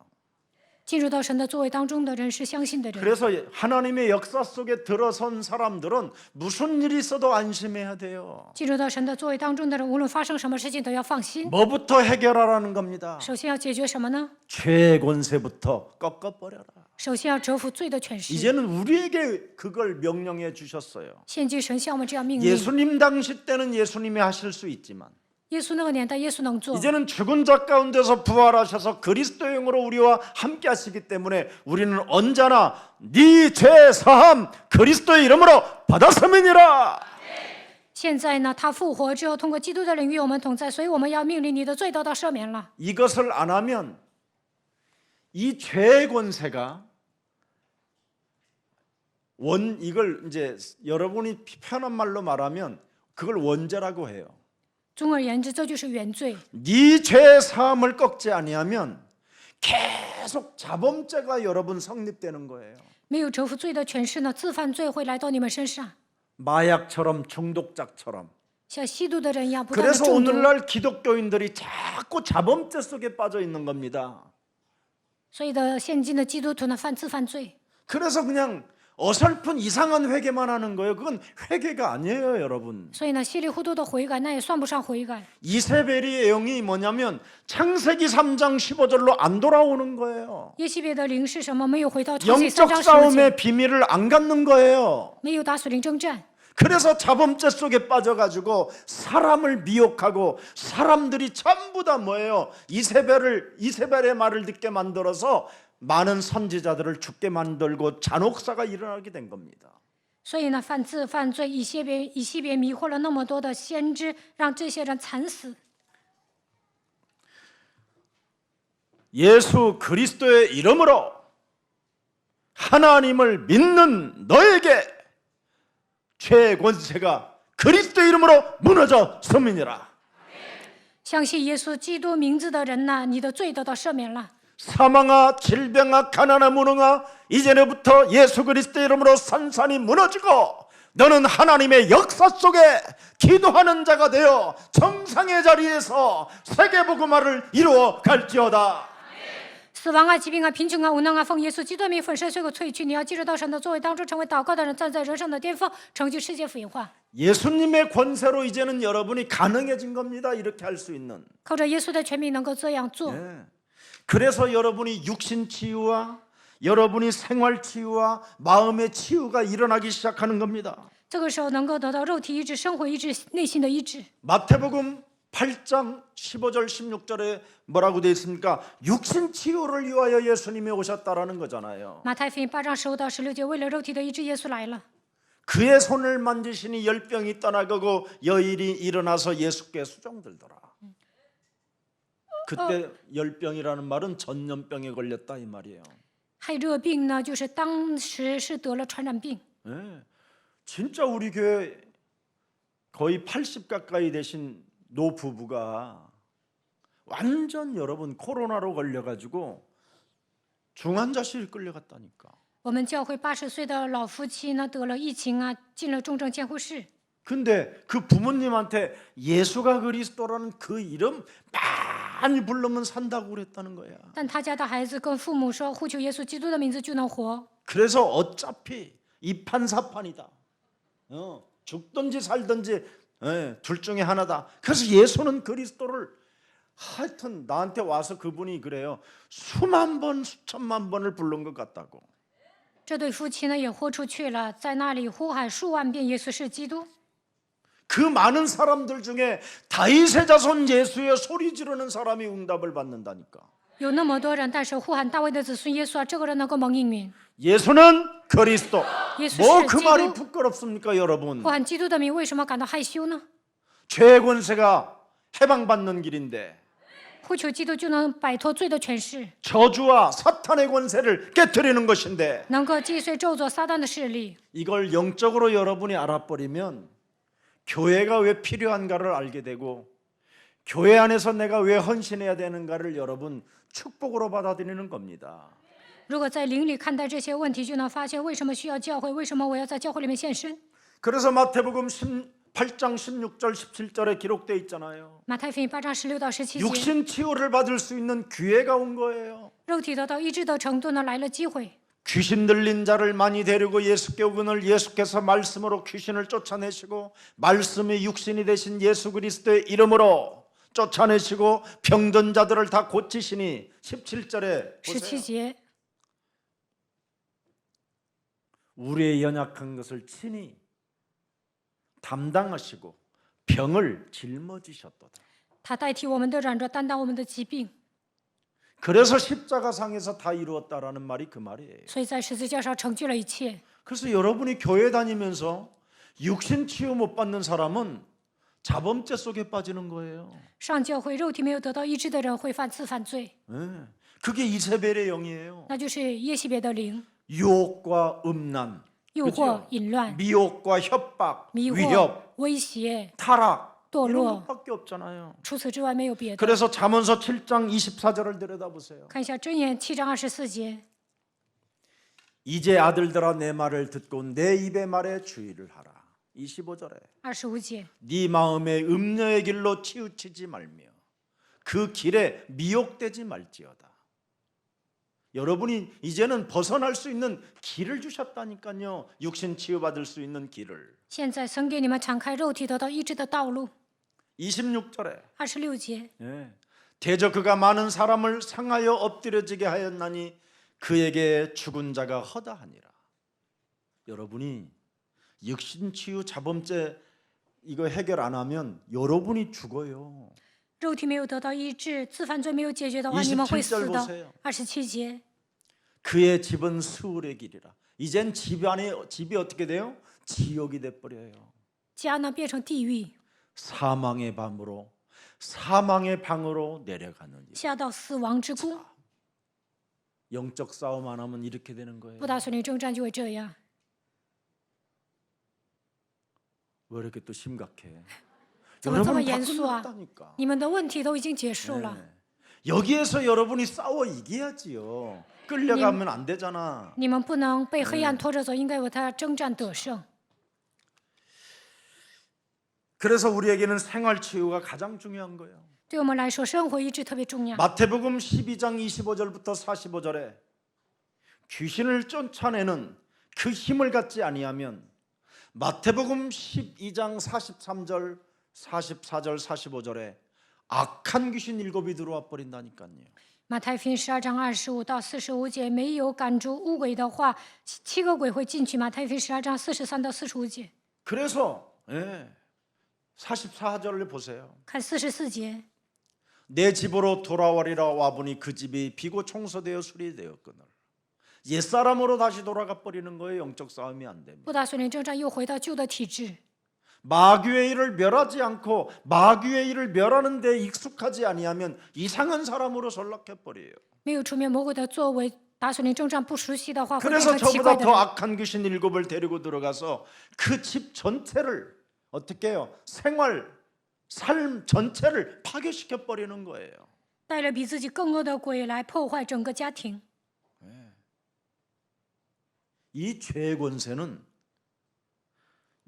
进入到神的座位当中的人是相信的人。 그래서 하나님의 역사 속에 들어선 사람들은 무슨 일이 있어도 안심해야 돼요. 进入到神的座位当中的人，无论发生什么事情都要放心。 뭐부터 해결하라는 겁니다. 首先要解决什么呢？ 죄의 권세부터 꺾어버려라. 首先要折服罪的权势。 이제는 우리에게 그걸 명령해 주셨어요. 现今神向我们这样命令。 예수님 당시 때는 예수님이 하실 수 있지만 耶稣那个年代，耶稣能做。 이제는 죽은 자 가운데서 부활하셔서 그리스도의 영으로 우리와 함께 하시기 때문에 우리는 언제나 네 죄 사함 그리스도의 이름으로 받았음이니라. 现在呢，他复活之后，通过基督的灵与我们同在，所以我们要命令你的罪得到赦免了。 이것을 안 하면 이 죄의 권세가 이걸 이제 여러분이 편한 말로 말하면 그걸 원죄라고 해요. 总而言之，这就是原罪。 네 죄 사함을 꺾지 아니하면 계속 자범죄가 여러분 성립되는 거예요. 没有折服罪的权势呢，自犯罪会来到你们身上， 마약처럼 중독자처럼. 像吸毒的人一样不断的 그래서 中毒。 오늘날 기독교인들이 자꾸 자범죄 속에 빠져 있는 겁니다. 所以现今的基督徒呢，自犯罪。 그래서 그냥 어설픈 이상한 회개만 하는 거예요. 그건 회개가 아니에요, 여러분. 所以呢，稀里糊涂的悔改，那也算不上悔改。 이세벨의 영이 뭐냐면 창세기 3장 15절로 안 돌아오는 거예요. 耶西别的灵是什么？没有回到创世3 영적 章15节， 싸움의 비밀을 안 갖는 거예요. 没有打属灵征战。 그래서 자범죄 속에 빠져가지고 사람을 미혹하고 사람들이 전부 다 뭐예요? 이세벨의 말을 듣게 만들어서 많은 선지자들을 죽게 만들고 잔혹사가 일어나게 된 겁니다. 所以呢，犯罪，以西别迷惑了那么多的先知，让这些人惨死。 예수 그리스도의 이름으로 하나님을 믿는 너에게 죄의 권세가 그리스도 이름으로 무너져 서민이라. 相信耶稣基督名字的人呐，你的罪得到赦免了。 사망아 질병아 가난아 무능아 이제부터 예수 그리스도 이름으로 산산이 무너지고 너는 하나님의 역사 속에 기도하는 자가 되어 정상의 자리에서 세계복음화를 이루어 갈지어다. 死亡啊、疾病啊、贫穷啊、无能啊，奉耶稣基督的名粉身碎骨萃取。你要进入到神的座位当中，成为祷告的人，站在人生的巅峰，成就世界福音化。 예수님의 권세로 이제는 여러분이 가능해진 겁니다. 이렇게 할 수 있는. 靠着耶稣的权柄能够这样做。 네. 그래서 여러분이 육신 치유와 여러분이 생활 치유와 마음의 치유가 일어나기 시작하는 겁니다. 这个时候能够得到肉体医治、生活医治、内心的医治。 마태복음 8장 15절 16절에 뭐라고 되어 있습니까? 육신 치유를 위하여 예수님이 오셨다라는 거잖아요. 马太福音8章15到16节，为了肉体的医治，耶稣来了。 그의 손을 만지시니 열병이 떠나가고 여일이 일어나서 예수께 수종들더라. 그때 열병이라는 말은 전염병에 걸렸다 이 말이에요. 害热病呢，就是当时是得了传染病。 네. 진짜 우리 교회 거의 80 가까이 되신 노 부부가 완전 여러분 코로나로 걸려가지고 중환자실 끌려갔다니까. 我们教会80岁的老夫妻呢，得了疫情啊，进了重症监护室。 근데 그 부모님한테 예수가 그리스도라는 그 이름 많이 부르면 산다고 그랬다는 거야. 但他家的孩子跟父母说，呼求耶稣基督的名字就能活。 그래서 어차피 이판사판이다. 죽든지 살든지 둘 중에 하나다. 그래서 예수는 그리스도를 하여튼 나한테 와서 그분이 그래요. 수만 번 수천만 번을 부른 것 같다고. 这对夫妻呢也豁出去了，在那里呼喊数万遍耶稣是基督。 그 많은 사람들 중에 다윗의 자손 예수의 소리 지르는 사람이 응답을 받는다니까. 有那么多人，但是呼喊大卫的子孙耶稣啊，这个人能够蒙应允。 예수는 그리스도. 예수 뭐 是 그 基 말이 督。 부끄럽습니까, 여러분? 呼喊基督的名，为什么感到害羞呢？ 죄의 권세가 해방받는 길인데 呼求基督就能摆脱罪的权势， 저주와 사탄의 권세를 깨뜨리는 것인데 能够击碎咒诅撒旦的势力。 이걸 영적으로 여러분이 알아버리면 교회가 왜 필요한가를 알게 되고 교회 안에서 내가 왜 헌신해야 되는가를 여러분 축복으로 받아들이는 겁니다. 如果在灵里看待这些问题，就能发现为什么需要教会，为什么我要在教会里面献身。 그래서 마태복음 8장 16절 17절에 기록되어 있잖아요. 马太福音8章16到17节， 육신 치유를 받을 수 있는 기회가 온 거예요. 肉体得到医治的程度呢，来了机会。 귀신 들린 자를 많이 데리고 예수께 오거늘 예수께서 말씀으로 귀신을 쫓아내시고 말씀이 육신이 되신 예수 그리스도의 이름으로 쫓아내시고 병든 자들을 다 고치시니 17절에 17 보세요. 节， 우리의 연약한 것을 친히 담당하시고 병을 짊어지셨도다. 他代替我们的软弱，担当我们的疾病。 그래서 십자가상에서 다 이루었다라는 말이 그 말이에요. 所以在十字架上成就了一切。 그래서 여러분이 교회 다니면서 육신 치유 못 받는 사람은 자범죄 속에 빠지는 거예요. 上教会肉体没有得到医治的人会犯自犯罪， 네. 그게 이세벨의 영이에요. 那就是耶西别的灵， 유혹과 음란, 诱惑、淫乱、 미혹과 협박, 迷惑 위협, 、威胁、 타락 堕 이런 落， 것밖에 없잖아요. 除此之外没有别的。 그래서 잠언서 7장 24절을 들여다보세요. 看一下箴言7章24节， 이제 아들들아 내 말을 듣고 내 입의 말에 주의를 하라. 25절에 25节， 네 마음의 음녀의 길로 치우치지 말며 그 길에 미혹되지 말지어다. 여러분이 이제는 벗어날 수 있는 길을 주셨다니까요. 육신 치유받을 수 있는 길을. 现在曾给你们敞开肉体得到医治的道路。 26절에 26节， 대저 그가 많은 사람을 상하여 엎드려지게 하였나니 그에게 죽은 자가 허다하니라. 여러분이 육신 치유 자범죄 이거 해결 안 하면 여러분이 죽어요. 肉体没有得到医治，自犯罪没有解决的话，你们会 27절 死的。 보세요. 27节， 그의 집은 스울의 길이라. 이젠 집이 어떻게 돼요? 지옥이 돼 버려요. 家呢变成地狱， 사망의 밤으로 사망의 방으로 내려가는 일. 下到死亡之宫。 영적 싸움 안 하면 이렇게 되는 거예요. 不打属灵征战就会这样。 왜 이렇게 또 심각해? 怎么这么 여러분 다 严肃啊？ 끝났다니까. 你们的问题都已经结束了， 여기에서 여러분이 싸워 이겨야지요. 끌려가면 안 되잖아. 你们不能被黑暗拖着走，应该为他征战得胜。 그래서 우리에게는 생활 치유가 가장 중요한 거예요. 对我们来说，生活医治特别重要。 마태복음 12장 25절부터 45절에 귀신을 쫓아내는 그 힘을 갖지 아니하면 마태복음 12장 43절, 44절, 45절에 악한 귀신 7이 들어와 버린다니까요. 马太福音12章25到45节，没有赶逐污鬼的话，7个鬼会进去。马太福音12章43到45节， 그래서 44절을 보세요. 看44节， 내 집으로 돌아와리라 와보니 그 집이 비고 청소되어 수리되었거늘. 옛사람으로 다시 돌아가 버리는 거예요. 영적 싸움이 안 되면. 不打属灵征战又回到旧的体制。 마귀의 일을 멸하지 않고 마귀의 일을 멸하는 데 익숙하지 아니하면 이상한 사람으로 전락해 버려요. 没有出面魔鬼的作为，打属灵征战不熟悉的话，会变 그래서 成奇怪 저보다 的 더 人。 악한 귀신 7을 데리고 들어가서 그 집 전체를 어떻게 해요? 생활, 삶 전체를 파괴시켜 버리는 거예요. 带了比自己更恶的鬼来破坏整个家庭。 이 죄의 권세는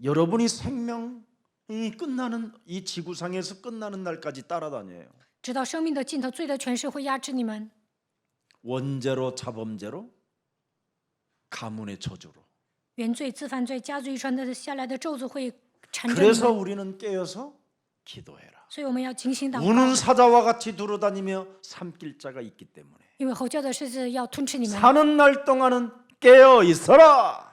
여러분이 생명이 끝나는 이 지구상에서 끝나는 날까지 따라다녀요. 直到生命的尽头，罪的权势会压制你们。 원죄로 자범죄로 가문의 저주로. 原罪、自犯罪、家族遗传的下来的咒诅会缠着你 그래서 们， 우리는 깨어서 기도해라. 所以我们要警醒祷告， 우는 사자와 같이 두루다니며 삼킬 자가 있기 때문에 因为吼叫的狮子要吞吃你们。 사는 날 동안은 깨어 있어라.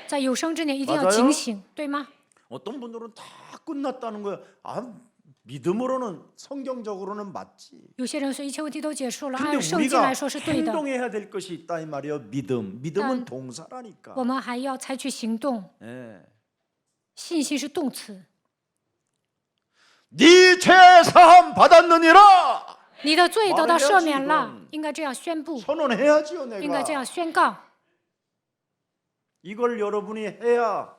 在有生之年一定要 맞아요 警醒，对吗？ 어떤 분들은 다 끝났다는 거예요. 믿음으로는 성경적으로는 맞지. 有些人说一切问题都结束了， 근데 按圣经 우리가 来说是对的， 행동해야 될 것이 있다 이 말이에요. 믿음은 난- 동사라니까. 我们还要采取行动。 예. 信心是动词， 네 죄 사함 받았느니라. 你的罪得到赦免 말해야지 了 이건 ，应该这样宣布， 선언해야지요 应该这样 내가. 宣告。 이걸 여러분이 해야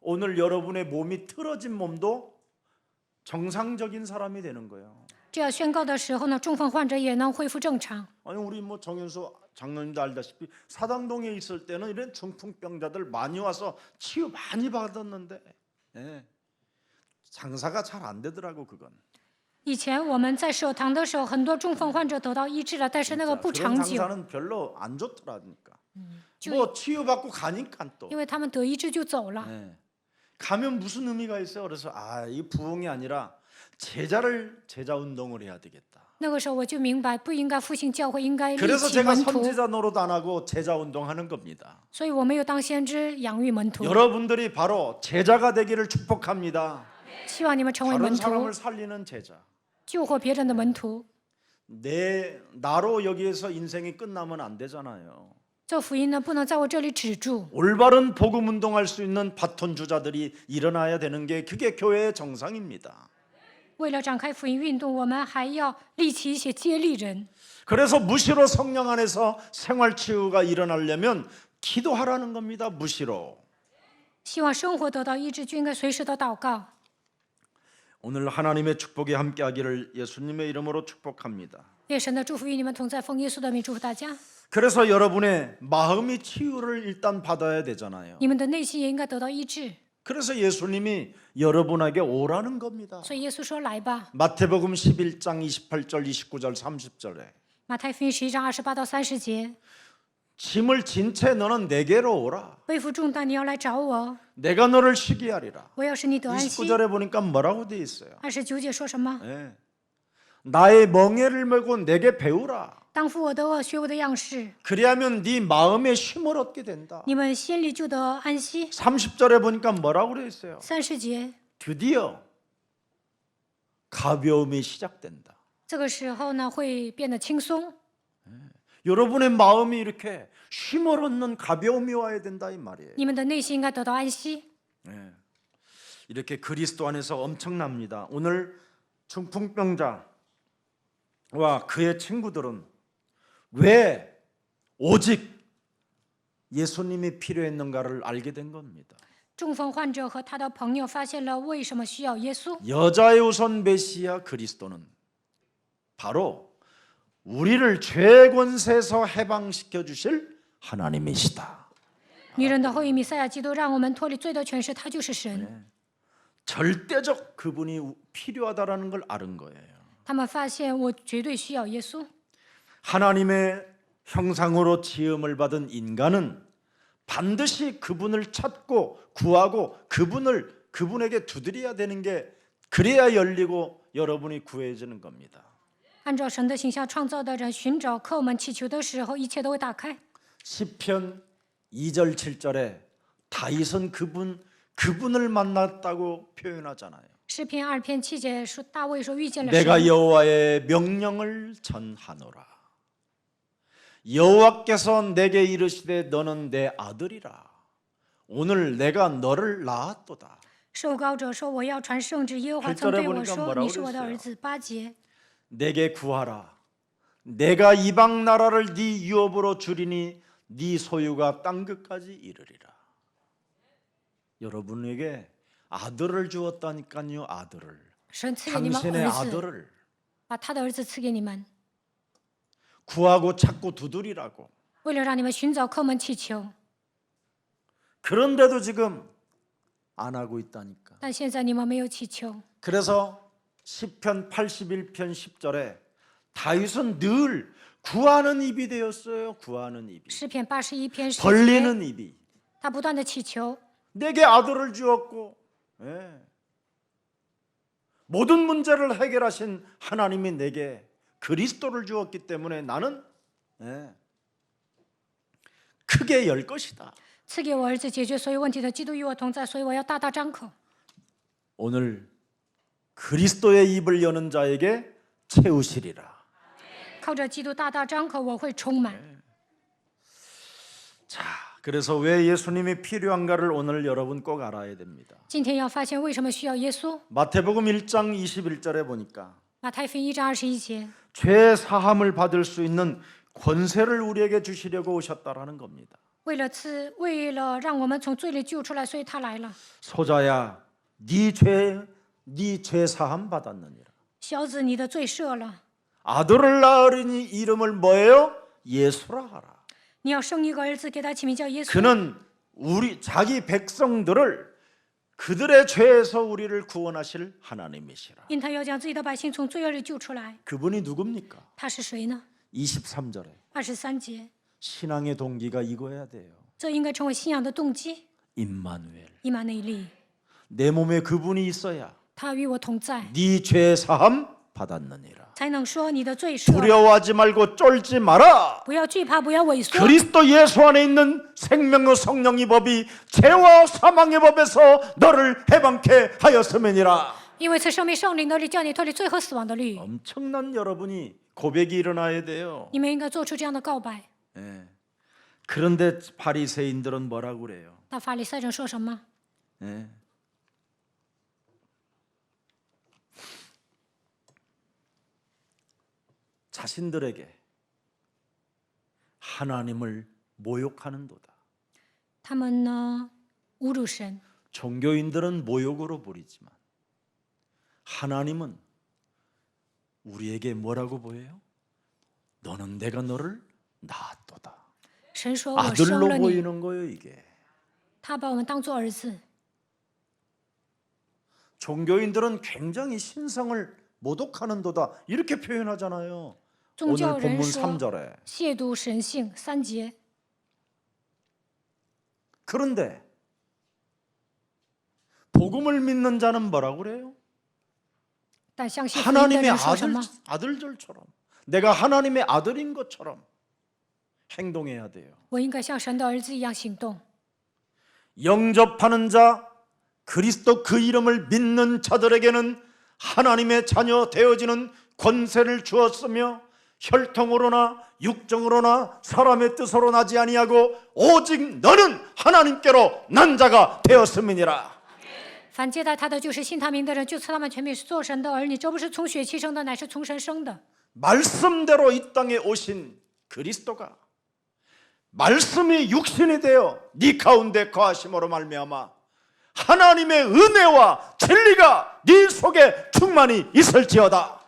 오늘 여러분의 몸이 틀어진 몸도 정상적인 사람이 되는 거예요. 这样宣告的时候呢，中风患者也能恢复正常。 아니 우리 뭐 정현수 장로님도 알다시피 사당동에 있을 때는 이런 중풍병자들 많이 와서 치유 많이 받았는데 장사가 잘 안 되더라고 그건. 以前我们在守堂的时候，很多中风患者得到医治了，但是那个不 그런 长久， 장사는 별로 안 좋더라니까. 就 뭐 치유받고 가니까 또 因为他们得医治就走了。 예. 가면 무슨 의미가 있어요? 그래서 이 부흥이 아니라 제자 운동을 해야 되겠다. 那个时候我就明白，不应该复兴教会，应该立 그래서 起 제가 门徒。 선지자 노릇 안 하고 제자 운동하는 겁니다. 所以我没有当先知，养育门徒。 여러분들이 바로 제자가 되기를 축복합니다. 希望你们成为 다른 门徒， 사람을 살리는 제자. 救活别人的门徒。 나로 여기에서 인생이 끝나면 안 되잖아요. 这福音呢，不能在我这里止住。 올바른 복음 운동할 수 있는 바톤 주자들이 일어나야 되는 게 그게 교회의 정상입니다. 为了展开福音运动，我们还要立起一些接力人。 그래서 무시로 성령 안에서 생활 치유가 일어나려면 기도하라는 겁니다. 무시로. 希望生活得到医治，就应该随时的祷告。 오늘 하나님의 축복이 함께하기를 예수님의 이름으로 축복합니다. 愿神的祝福与你们同在，奉耶稣的名祝福大家。 그래서 여러분의 마음이 치유를 일단 받아야 되잖아요. 你们的内心也应该得到医治， 그래서 예수님이 여러분에게 오라는 겁니다. 所以耶稣说：“来吧。 마태복음 11장 28절, 29절, 30절에 马太福音11章28到30节， 짐을 진 채 너는 내게로 오라. 背负重担，你要来找我， 내가 너를 쉬게 하리라. 我要使你得安息。 29절에 보니까 뭐라고 돼 있어요? 29节说什么？ 예. 나의 멍에를 메고 내게 배우라. 当负我的恶，学我的样式， 그리하면 네 마음에 쉼을 얻게 된다. 你们心里就得安息。 30절에 보니까 뭐라고 그래 있어요? 30节， 드디어 가벼움이 시작된다. 这个时候呢，会变得轻松。 여러분의 마음이 이렇게 쉼을 얻는 가벼움이 와야 된다 이 말이에요. 你们的内心应该得到安息。 예. 이렇게 그리스도 안에서 엄청납니다. 오늘 중풍병자와 그의 친구들은 왜 오직 예수님이 필요했는가를 알게 된 겁니다. 中风患者和他的朋友发现了为什么需要耶稣。 여자의 우선 메시아 그리스도는 바로 우리를 죄 권세에서 해방시켜 주실 하나님이시다. 女人的后裔弥赛亚基督让我们脱离罪的权势，他就是神。 절대적 그분이 필요하다라는 걸 아는 거예요. 他们发现我绝对需要耶稣。 하나님의 형상으로 지음을 받은 인간은 반드시 그분을 찾고 구하고 그분에게 두드려야 되는 게 그래야 열리고 여러분이 구해지는 겁니다. 按照神的形象创造的人，寻找叩门祈求的时候，一切都会打开。 시편 2절 7절에 다윗은 그분을 만났다고 표현하잖아요. 诗篇2篇7节说，大卫说遇见了 내가 神， 여호와의 명령을 전하노라. 여호와께서 내게 이르시되 너는 내 아들이라. 오늘 내가 너를 낳았도다. 受膏者说我要传圣旨，耶和华曾对我说你是我的儿子。8节， 내게 구하라. 내가 이방 나라를 네 유업으로 주리니 네 소유가 땅 끝까지 이르리라. 여러분에게 아들을 주었다니까요. 아들을. 神赐给你们 당신의 儿子， 아들을 把他的儿子赐给你们， 구하고 찾고 두드리라고. 为了让你们寻找叩门祈求。 그런데도 지금 안 하고 있다니까. 但现在你们没有祈求， 그래서 시편 81편 10절에 다윗은 늘 구하는 입이 되었어요. 구하는 입이. 诗篇81篇10节， 벌리는 입이. 他不断的祈求， 내게 아들을 주었고 모든 문제를 해결하신 하나님이 내게 그리스도를 주었기 때문에 나는 크게 열 것이다. 赐给我儿子解决所有问题的基督与我同在，所以我要大大张口。 오늘 그리스도의 입을 여는 자에게 채우시리라. 靠着基督大大张口，我会充满。 자, 그래서 왜 예수님이 필요한가를 오늘 여러분 꼭 알아야 됩니다. 今天要发现为什么需要耶稣。 마태복음 1장 21절에 보니까 马太福音1章21节， 죄 사함을 받을 수 있는 권세를 우리에게 주시려고 오셨다라는 겁니다. 为了让我们从罪里救出来，所以他来了。 소자야, 네 죄 사함 받았느니라. 小子，你的罪赦了， 아들을 낳으리니 이름을 뭐예요? 예수라 하라. 你要生一个儿子，给他起名叫耶稣。 그는 우리 자기 백성들을 그들의 죄에서 우리를 구원하실 하나님이시라. 因他要将自己的百姓从罪恶里救出来。 그분이 누굽니까? 他是谁呢？ 23절에 23节， 신앙의 동기가 이거야 돼요. 这应该成为信仰的动机。 임마누엘. 以马内利， 내 몸에 그분이 있어야 他与我同在， 네 죄 사함 받았느니라. 才能说你的罪赦。 두려워하지 말고 쫄지 마라. 不要惧怕，不要畏缩。 그리스도 예수 안에 있는 생명의 성령의 법이 죄와 사망의 법에서 너를 해방케 하였음이니라. 因为此生命圣灵的律叫你脱离罪和死亡的律。 엄청난 여러분이 고백이 일어나야 돼요. 你们应该做出这样的告白。 예. 그런데 바리새인들은 뭐라고 그래요? 那法利赛人说什么？ 예. 자신들에게 하나님을 모욕하는도다. 他们呢侮辱神。 종교인들은 모욕으로 부리지만 하나님은 우리에게 뭐라고 보여요? 너는 내가 너를 낳았도다. 神说我生 아들로 了你， 보이는 거예요 이게. 他把我们当作儿子。 종교인들은 굉장히 신성을 모독하는도다 이렇게 표현하잖아요. 宗教 오늘 人 본문 说 3절에. 亵渎神性3节。 그런데 복음을 믿는 자는 뭐라고 그래요? 但相信福音的 하나님의 人说什么？ 아들들처럼 내가 하나님의 아들인 것처럼 행동해야 돼요. 我应该像神的儿子一样行动。 영접하는 자, 그리스도 그 이름을 믿는 자들에게는 하나님의 자녀 되어지는 권세를 주었으며 혈통으로나 육정으로나 사람의 뜻으로 나지 아니하고 오직 너는 하나님께로 난 자가 되었음이니라. 凡接待他的，就是信他名的人，就赐他们权柄，是做神的儿女。这不是从血气生的，乃是从神生的。 말씀대로 이 땅에 오신 그리스도가 말씀이 육신이 되어 네 가운데 거하심으로 말미암아 하나님의 은혜와 진리가 네 속에 충만히 있을지어다.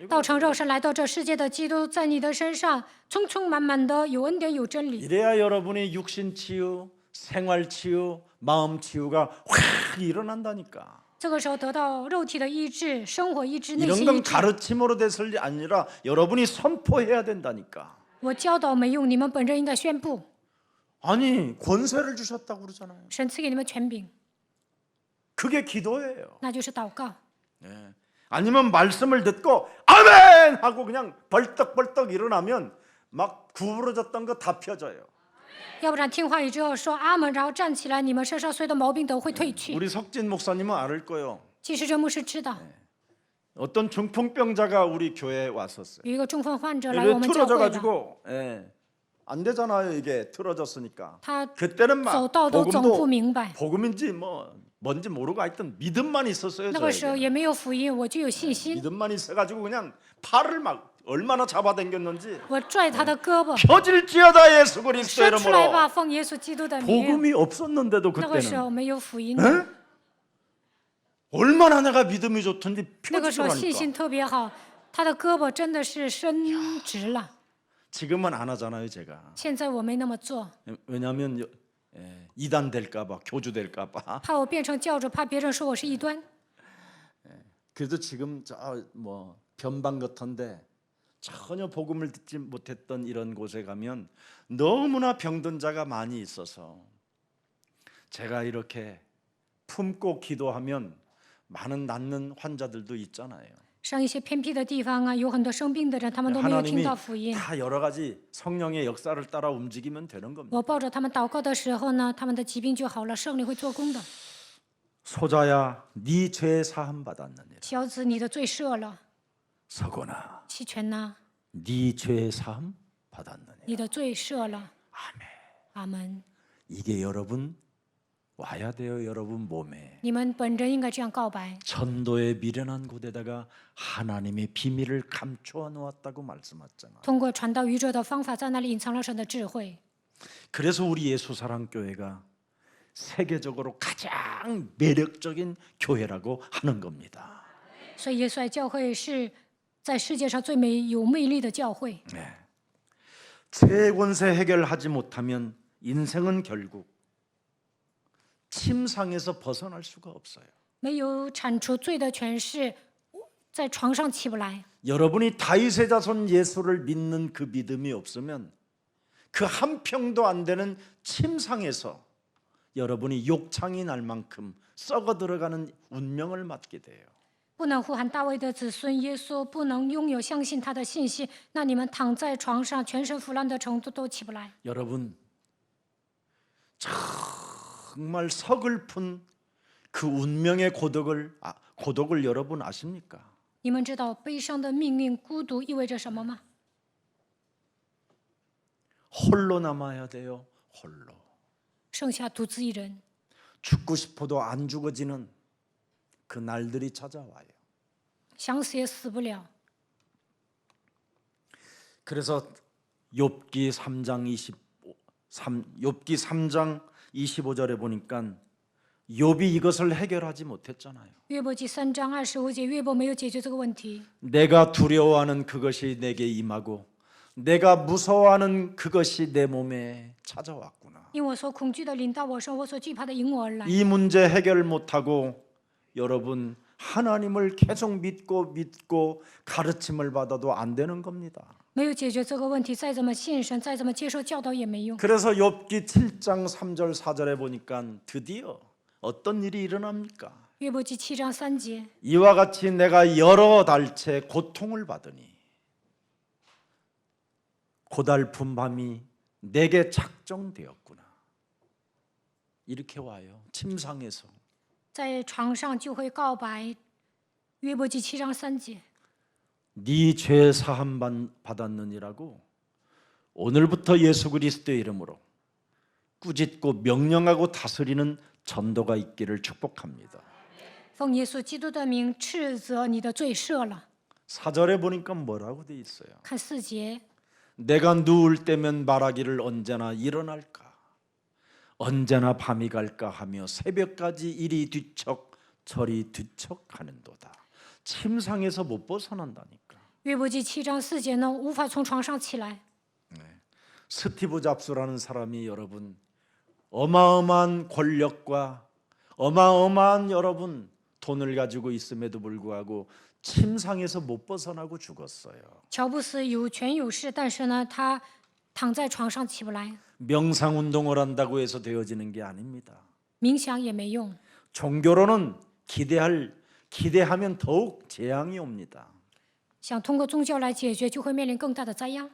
道成肉身来到这世界的基督，在你的身上充充满满的有恩典有真理。 이래야 여러분의 육신 치유, 생활 치유, 마음 치유가 확 일어난다니까. 这个时候得到肉体的医治、生活医治、内 이런 心医 건 治。 가르침으로 됐을 게 아니라 여러분이 선포해야 된다니까. 我教导没用，你们本人应该宣布， 아니 권세를 주셨다고 그러잖아요. 神赐给你们权柄， 그게 기도예요. 那就是祷告。 예. 아니면 말씀을 듣고 아멘 하고 그냥 벌떡벌떡 일어나면 막 구부러졌던 거 다 펴져요. 要不然听话语之后说阿门，然后站起来，你们身上所有的毛病都会退去。 우리 석진 목사님은 알을 거요. 其实这牧师知道， 어떤 중풍병자가 우리 교회에 왔었어요. 有一个中风患者来 이래 我们教会了， 틀어져가지고 안 되잖아요 이게 틀어졌으니까. 他 그때는 막 走道都走不 복음도 明白。 복음인지 뭔지 모르고 하여튼 믿음만 있었어요. 那个时候 저에게. 也没有福音，我就有信心， 믿음만 있어가지고 그냥 팔을 막 얼마나 잡아당겼는지 我拽他的胳膊， 펴질지어다 예수 그리스도 说出来吧， 이름으로. 奉耶稣基督的名。 복음이 없었는데도 那个时候 그때는 没有福音， 에? 얼마나 내가 믿음이 좋던지 那个时候信 펴지더라니까. 心特别好，他的胳膊真的是伸直了。 지금은 안 하잖아요 제가. 现在我没那么做， 왜냐하면 이단 될까봐 교주 될까봐. 怕我变成教主，怕别人说我是异端。 그래도 지금 저 뭐 변방 같은데 전혀 복음을 듣지 못했던 이런 곳에 가면 너무나 병든 자가 많이 있어서 제가 이렇게 품고 기도하면 많은 낫는 환자들도 있잖아요. 上一些偏僻的地方啊，有很多生病的人，他们都没有听 하나님이 到福音。 다 여러 가지 성령의 역사를 따라 움직이면 되는 겁니다. 我抱着他们祷告的时候呢，他们的疾病就好了，圣灵会做工的。 소자야, 네 죄 사함 받았느니라. 小子，你的罪赦了； 서거나, 齐全呐， 네 죄 사함 받았느니라. 你的罪赦了。阿门。 이게 여러분 와야 돼요. 여러분 몸에. 你们本人应该这样告白。 천도의 미련한 곳에다가 하나님의 비밀을 감추어 놓았다고 말씀하잖아. 通过传道愚者的方法，在那里隐藏了神的智慧。 그래서 우리 예수사랑교회가 세계적으로 가장 매력적인 교회라고 하는 겁니다. 所以耶稣爱教会是在世界上最有魅力的教会。 세 권세 해결하지 못하면 인생은 결국 침상에서 벗어날 수가 없어요. 没有铲除罪的权势，在床上起不来。 여러분이 다윗의 자손 예수를 믿는 그 믿음이 없으면 그 한 평도 안 되는 침상에서 여러분이 욕창이 날 만큼 썩어 들어가는 운명을 맞게 돼요. 不能呼喊大卫的子孙耶稣，不能拥有相信他的信息，那你们躺在床上，全身腐烂的程度都起不来。 여러분 정말 서글픈 그 운명의 고독을 여러분 아십니까? 你们知道悲伤的命运、孤独意味着什么吗？ 홀로 남아야 돼요. 홀로. 剩下独自一人， 죽고 싶어도 안 죽어지는 그 날들이 찾아와요. 想死也死不了。 그래서 욥기 3장 25절에 보니까 욥이 이것을 해결하지 못했잖아요. 约伯记3章25节，约伯没有解决这个问题。 내가 두려워하는 그것이 내게 임하고 내가 무서워하는 그것이 내 몸에 찾아왔구나. 因我所恐惧的临到我身，我所惧怕的迎我而来。 이 문제 해결 못하고 여러분 하나님을 계속 믿고 가르침을 받아도 안 되는 겁니다. 没有解决这个问题，再怎么信神，再怎么接受教导也没用。 그래서 욥기 7장 3절 4절에 보니까 드디어 어떤 일이 일어납니까? 约伯记7章3节， 이와 같이 내가 여러 달째 고통을 받으니 고달픈 밤이 내게 작정되었구나. 이렇게 와요. 침상에서. 在床上就会告白。约伯记7章3节， 네 죄 사함 받았느니라고 오늘부터 예수 그리스도의 이름으로 꾸짖고 명령하고 다스리는 전도가 있기를 축복합니다. 奉耶稣基督的名斥责你的罪赦了。 4절에 보니까 뭐라고 돼 있어요? 看4节， 내가 누울 때면 말하기를 언제나 일어날까 언제나 밤이 갈까 하며 새벽까지 이리 뒤척 저리 뒤척하는도다. 침상에서 못 벗어난다니까. 约伯记7章4节呢，无法从床上起来。 스티브 잡스라는 사람이 여러분 어마어마한 권력과 어마어마한 여러분 돈을 가지고 있음에도 불구하고 침상에서 못 벗어나고 죽었어요. 乔布斯有权有势，但是呢，他躺在床上起不来， 명상 운동을 한다고 해서 되어지는 게 아닙니다. 冥想也没用。 종교로는 기대하면 더욱 재앙이 옵니다. 想通过宗教来解决，就会面临更大的灾殃。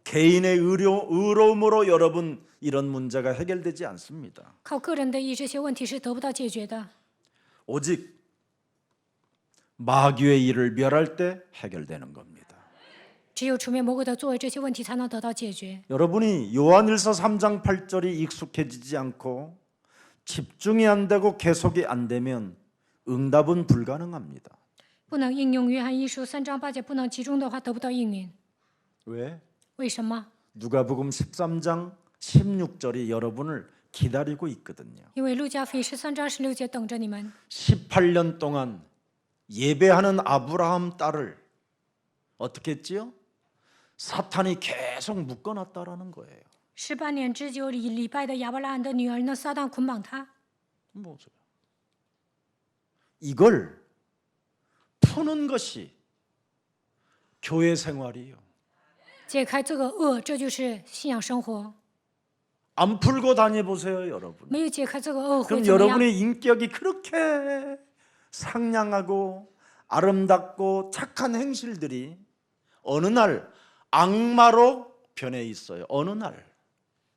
개인의 의로움으로 여러분 이런 문제가 해결되지 않습니다. 靠个人的意，这些问题是得不到解决的。 오직 마귀의 일을 멸할 때 해결되는 겁니다. 只有除灭魔鬼的作为，这些问题才能得到解决。 여러분이 요한일서 3장 8절이 익숙해지지 않고 집중이 안 되고 계속이 안 되면 응답은 불가능합니다. 不能应用约翰一书3章8节，不能集中的话，得不到应允。 왜? 为什么？ 누가복음 13장 16절이 여러분을 기다리고 있거든요. 因为路加福音13章16节等着你们。 18년 동안 예배하는 아브라함 딸을 어떻게 했지요? 사탄이 계속 묶어놨다라는 거예요. 18年之久礼拜的亚伯拉罕的女儿呢，撒旦捆绑她。 이걸 푸는 것이 교회 생활이에요. 解开这个恶，这就是信仰生活。 안 풀고 다녀보세요, 여러분. 没有解开这个恶会 그럼 怎么样？ 여러분의 인격이 그렇게 상냥하고 아름답고 착한 행실들이 어느 날 악마로 변해 있어요. 어느 날.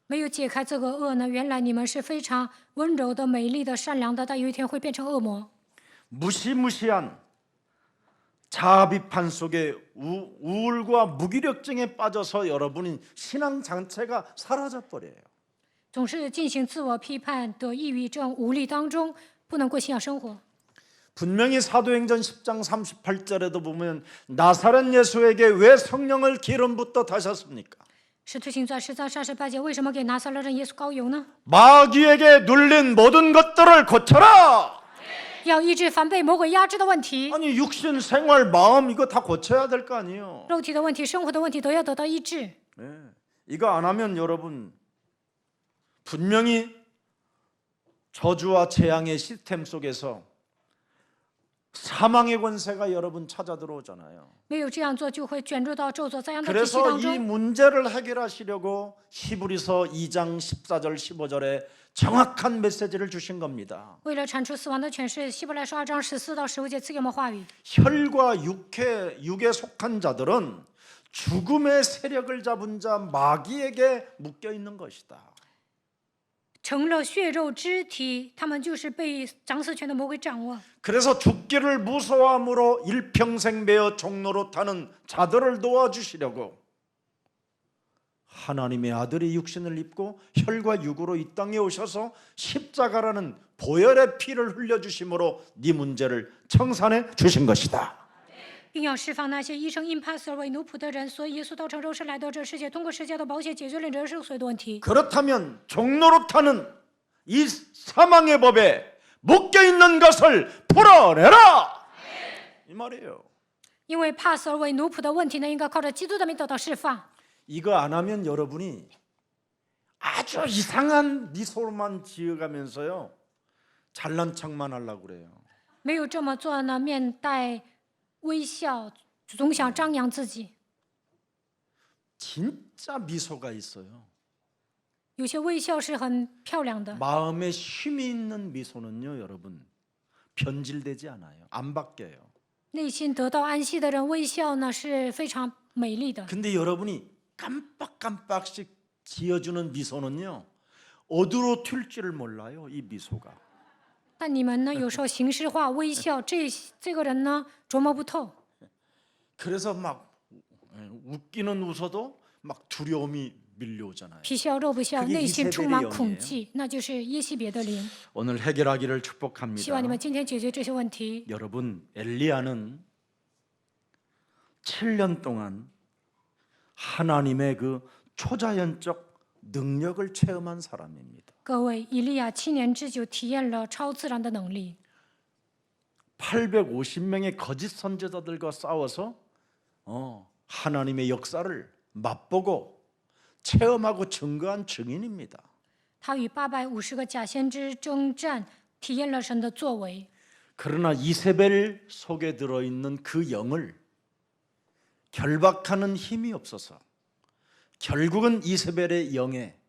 没有解开这个恶呢，原来你们是非常温柔的、美丽的、善良的，但有一天会变成恶魔。 무시무시한 자아 비판 속에 우울과 무기력증에 빠져서 여러분이 신앙 자체가 사라져 버려요. 总是进行自我批判的抑郁症、无力当中，不能过信仰生活。 분명히 사도행전 10장 38절에도 보면 나사렛 예수에게 왜 성령을 기름 붓어 다셨습니까? 使徒行传10章38节，为什么给拿撒勒人耶稣膏油呢？ 마귀에게 눌린 모든 것들을 고쳐라. 要医治凡被魔鬼压制的问题， 아니 육신, 생활, 마음 이거 다 고쳐야 될 거 아니에요. 肉体的问题、生活的问题都要得到医治。 네. 이거 안 하면 여러분 분명히 저주와 재앙의 시스템 속에서 사망의 권세가 여러분 찾아 들어오잖아요. 没有这样做，就会卷入到咒诅灾殃的体系 그래서 当 이 中。 문제를 해결하시려고 히브리서 2장 14절 15절에 정확한 메시지를 주신 겁니다. 为了铲除死亡的权势，希伯来书2章14到15节赐给我们话语。 혈과 육에 속한 자들은 죽음의 세력을 잡은 자 마귀에게 묶여 있는 것이다. 成了血肉之体，他们就是被掌死权的魔鬼掌握。 그래서 죽기를 무서워함으로 일평생 매어 종로로 타는 자들을 도와주시려고 하나님의 아들이 육신을 입고 혈과 육으로 이 땅에 오셔서 십자가라는 보혈의 피를 흘려주심으로 네 문제를 청산해 주신 것이다. 并要释放那些医生因怕死而为奴仆的人，所以耶稣道成肉身来到这世界，通过世界的宝血解决了人生所有的问题。 그렇다면 종로로 타는 이 사망의 법에 묶여 있는 것을 풀어내라 이 말이에요. 因为怕死而为奴仆的问题呢，应该靠着基督的名得到释放。 이거 안 하면 여러분이 아주 이상한 미소만 지어가면서요 잘난 척만 하려고 그래요. 没有这么做呢，面带微笑，总想张扬自己。 진짜 미소가 있어요. 有些微笑是很漂亮的， 마음에 쉼이 있는 미소는요, 여러분 변질되지 않아요. 안 바뀌어요. 内心得到安息的人微笑呢是非常美丽的。 근데 여러분이 깜빡깜빡씩 지어주는 미소는요, 어디로 튈지를 몰라요. 이 미소가. 但你们呢，有时候形式化微笑，这个人呢琢磨不透， 그래서 막 웃기는 웃어도 막 두려움이 밀려오잖아요. 皮笑肉不笑， 그게 内心充满 이세벨의 恐 영이에요 惧，那就是耶西别的灵。 오늘 해결하기를 希 축복합니다. 望你们今天解决这些问题。 여러분, 엘리야는 7년 동안 하나님의 그 초자연적 능력을 체험한 사람입니다. 各位，以利亚7年之久体验了超自然的能力， 850명의 거짓 선지자들과 싸워서 하나님의 역사를 맛보고 체험하고 증거한 증인입니다. 他与850个假先知征战，体验了神的作为。 그러나 이세벨 속에 들어있는 그 영을 결박하는 힘이 없어서 결국은 이세벨의 영에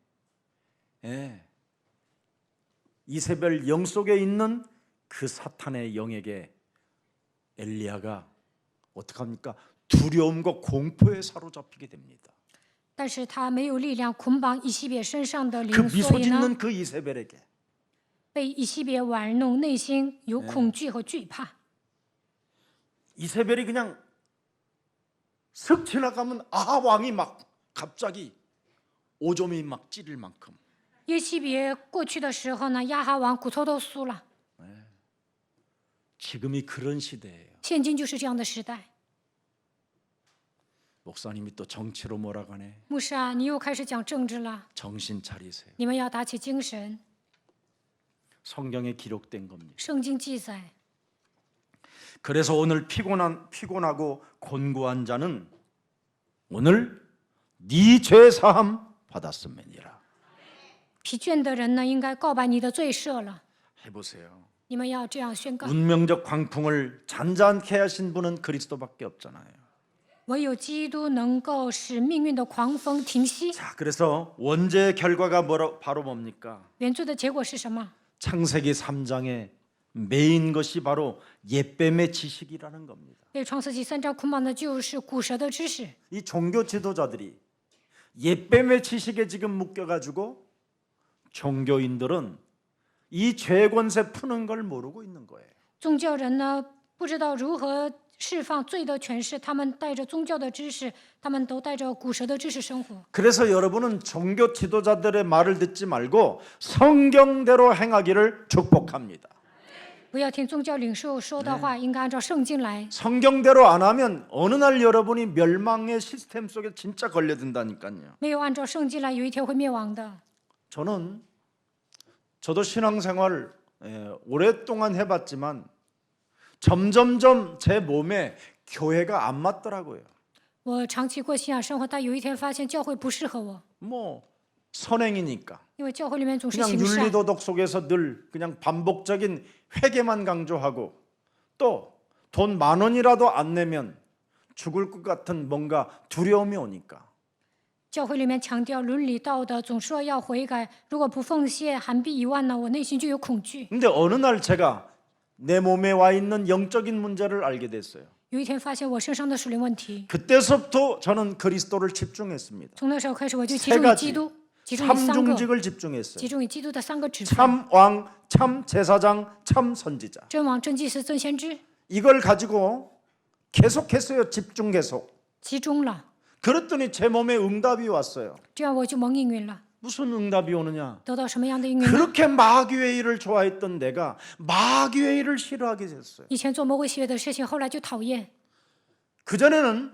이세벨 영 속에 있는 그 사탄의 영에게 엘리야가 어떡합니까? 두려움과 공포에 사로잡히게 됩니다. 但是他没有力量捆绑以西别身上的 그 灵， 미소 所以呢， 짓는 그 이세벨에게 被以西别玩弄，内心有恐惧和惧怕。 이세벨이 그냥 슥 지나가면 아하 왕이 막 갑자기 오점이 막 찌를 만큼 耶西别过去的时候呢，亚哈王骨头都酥了。 지금이 그런 시대예요. 现今就是这样的时代。 목사님이 또 정치로 몰아가네. 牧师啊，你又开始讲政治了， 정신 차리세요. 你们要打起精神。 성경에 기록된 겁니다. 圣经记载， 그래서 오늘 피곤하고 곤고한 자는 오늘 네 죄 사함 받았음이니라. 疲倦的人呢，应该告白你的罪赦了。 해보세요. 你们要这样宣告： 운명적 광풍을 잔잔케 하신 분은 그리스도밖에 없잖아요. 唯有基督能够使命运的狂风停息。 자, 그래서 원죄의 결과가 바로 뭡니까? 原罪的结果是什么？ 창세기 3장의 메인 것이 바로 옛뱀의 지식이라는 겁니다. 被创世纪3章捆绑的就是古蛇的知识。 이 종교 지도자들이 옛뱀의 지식에 지금 묶여가지고 종교인들은 이 죄권세 푸는 걸 모르고 있는 거예요. 宗教人呢，不知道如何释放罪的权势，他们带着宗教的知识，他们都带着古蛇的知识生活。 그래서 여러분은 종교 지도자들의 말을 듣지 말고 성경대로 행하기를 축복합니다. 不要听宗教领袖说的话，应该按照圣经来。 성경대로 안 하면 어느 날 여러분이 멸망의 시스템 속에 진짜 걸려든다니까요. 没有按照圣经来，有一天会灭亡的。 저도 신앙생활 오랫동안 해봤지만 점점점 제 몸에 교회가 안 맞더라고요. 我长期过信仰生活，但有一天发现教会不适合我。 뭐 선행이니까 因为教会里面总是 그냥 行善， 윤리도덕 속에서 늘 그냥 반복적인 회개만 강조하고 또 돈 10,000원이라도 안 내면 죽을 것 같은 뭔가 두려움이 오니까 教会里面强调伦理道德，总说要悔改，如果不奉献韩币1万呢，我内心就有恐惧。 근데 어느 날 제가 내 몸에 와 있는 영적인 문제를 알게 됐어요. 有一天发现我身上的属灵问题， 그때서부터 저는 그리스도를 집중했습니다. 从那时候开始我就集 세 中于 가지 基督，集中于三个， 삼중직을 집중했어요. 集中于基督的3个职分： 참 왕, 참 제사장, 참 선지자. 真王、真祭司、真先知， 이걸 가지고 계속했어요. 집중 계속. 集中了， 그랬더니 제 몸에 응답이 왔어요. 这样我就蒙应允了。 무슨 응답이 오느냐? 得到什么样的应允呢？ 그렇게 마귀의 일을 좋아했던 내가 마귀의 일을 싫어하게 됐어요. 以前做魔鬼喜悦的事情，后来就讨厌。 그전에는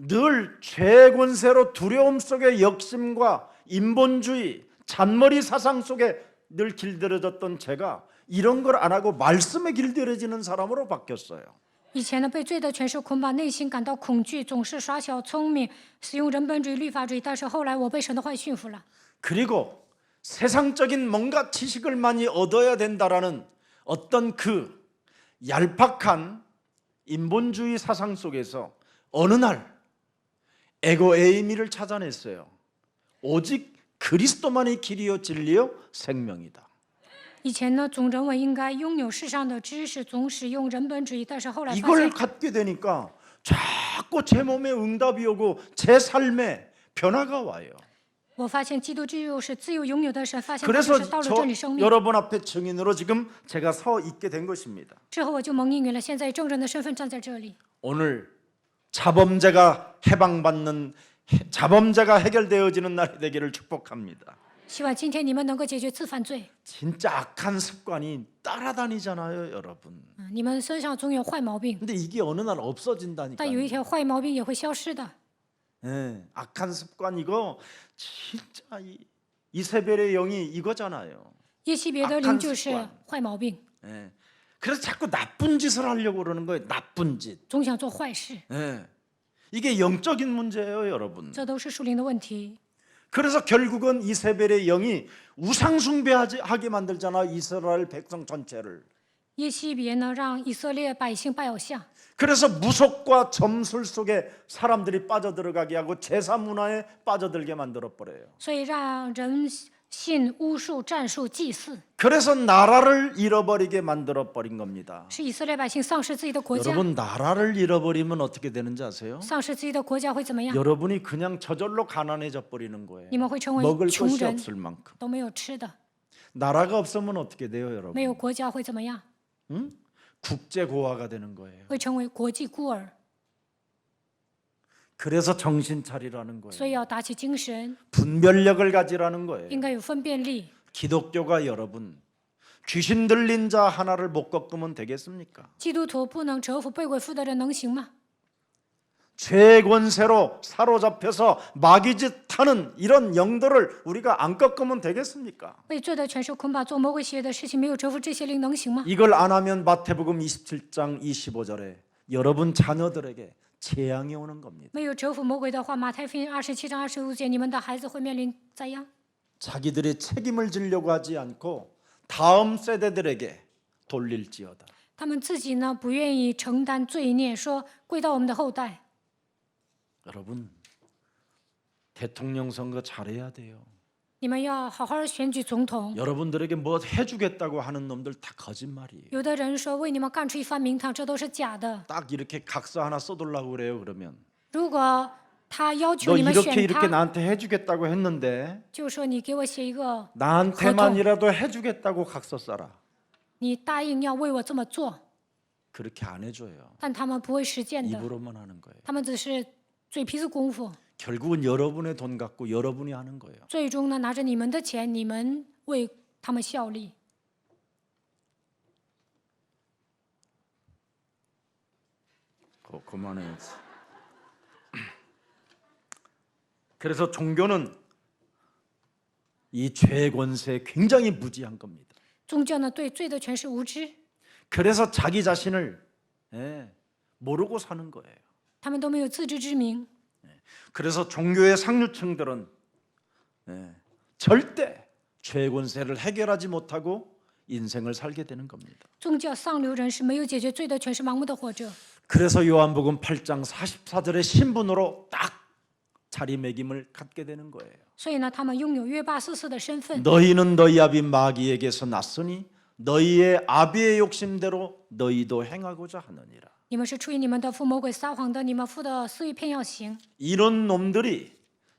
늘 죄권세로 두려움 속의 역심과 인본주의, 잔머리 사상 속에 늘 길들여졌던 제가 이런 걸 안 하고 말씀에 길들여지는 사람으로 바뀌었어요. 以前呢，被罪的权势捆绑，内心感到恐惧，总是耍小聪明，使用人本主义、律法主义。但是后来我被神的话驯服了。 그리고 세상적인 뭔가 지식을 많이 얻어야 된다라는 어떤 그 얄팍한 인본주의 사상 속에서 어느 날 에고 에이미를 찾아냈어요. 오직 그리스도만이 길이요 진리요 생명이다. 以前呢，总认为应该拥有世上的知识，总使用人本主义。但是后来发 이걸 现， 갖게 되니까 자꾸 제 몸에 응답이 오고 제 삶에 변화가 와요. 我发现基督只有是自由拥有的神，发现他 그래서 就是到了 저 真理生命。 여러분 앞에 증인으로 지금 제가 서 있게 된 것입니다. 之后我就蒙应允了，现在以证人的身份站在这里。 오늘 자범죄가 해방받는 자범죄가 해결되어지는 날이 되기를 축복합니다. 希望今天你们能够解决自犯罪。 진짜 악한 습관이 따라다니잖아요, 여러분. 你们身上总有坏毛病， 근데 이게 어느 날 없어진다니까. 但有一天坏毛病也会消失的。 예, 악한 습관 이거 진짜 이세벨의 영이 이거잖아요. 耶西别的灵就是坏毛病， 예. 그래서 자꾸 나쁜 짓을 하려고 그러는 거예요. 나쁜 짓. 总想做坏事， 예. 이게 영적인 문제예요, 여러분. 这都是属灵的问题。 그래서 결국은 이세벨의 영이 우상 숭배하게 만들잖아, 이스라엘 백성 전체를. 耶西别呢，让以色列百姓拜偶像， 그래서 무속과 점술 속에 사람들이 빠져들어가게 하고 제사 문화에 빠져들게 만들어 버려요. 所以让人信巫术、战术、祭祀， 그래서 나라를 잃어버리게 만들어 버린 겁니다. 使以色列百姓丧失自己的国家。 여러분 나라를 잃어버리면 어떻게 되는지 아세요? 丧失自己的国家会怎么样？ 여러분이 그냥 저절로 가난해져 버리는 거예요. 你们会成为 먹을 穷 것이 人， 없을 만큼. 都没有吃的。 나라가 없으면 어떻게 돼요, 여러분? 没有国家会怎么样？ 응? 국제 고아가 되는 거예요. 会成为国际孤儿。 그래서 정신 차리라는 所 거예요. 以要打起精神， 분별력을 가지라는 거예요. 应该有分辨力。 기독교가 여러분 귀신 들린 자 하나를 못 꺾으면 되겠습니까? 基督徒不能折服被鬼附的人，能行吗？ 죄 권세로 사로잡혀서 마귀짓 하는 이런 영들을 우리가 안 꺾으면 되겠습니까? 被罪的权势捆绑，做魔鬼邪的事情，没有折服这些灵，能行吗？ 이걸 안 하면 마태복음 27장 25절에 여러분 자녀들에게 재앙이 오는 겁니다. 没有折服魔鬼的话，马太福音27章25节，你们的孩子会面临灾殃。 자기들이 책임을 지려고 하지 않고 다음 세대들에게 돌릴지어다. 他们自己呢，不愿意承担罪孽，说归到我们的后代。 여러분 대통령 선거 잘해야 돼요. 你们要好好选举总统。 여러분들에게 뭐 해주겠다고 하는 놈들 다 거짓말이에요. 有的人说为你们干出一番名堂，这都是假的。 딱 이렇게 각서 하나 써달라고 그래요. 그러면 如果他要求 너 你们 이렇게 选 이렇게 他， 나한테 해주겠다고 했는데 就说你给我写一个， 나한테만이라도 해주겠다고 각서 써라. 你答应要为我这么做， 그렇게 안 해줘요. 但他们不会实践的， 입으로만 하는 거예요. 他们只是嘴皮子功夫。 결국은 여러분의 돈 갖고 여러분이 하는 거예요. 最终呢，拿着你们的钱，你们为他们效力。 그만해야지. 그래서 종교는 이 죄 권세에 굉장히 무지한 겁니다. 宗教呢，对罪的权势无知， 그래서 자기 자신을 모르고 사는 거예요. 他们都没有自知之明。 그래서 종교의 상류층들은 절대 죄의 권세를 해결하지 못하고 인생을 살게 되는 겁니다. 宗教丧流人是没有解决罪的权势，盲目的活着。 그래서 요한복음 8장 44절의 신분으로 딱 자리매김을 갖게 되는 거예요. 所以呢，他们拥有约巴44的身份。 너희는 너희 아비 마귀에게서 났으니 너희의 아비의 욕심대로 너희도 행하고자 하느니라. 你们是出于你们的父魔鬼撒谎的，你们父的私欲偏要行。 이런 놈들이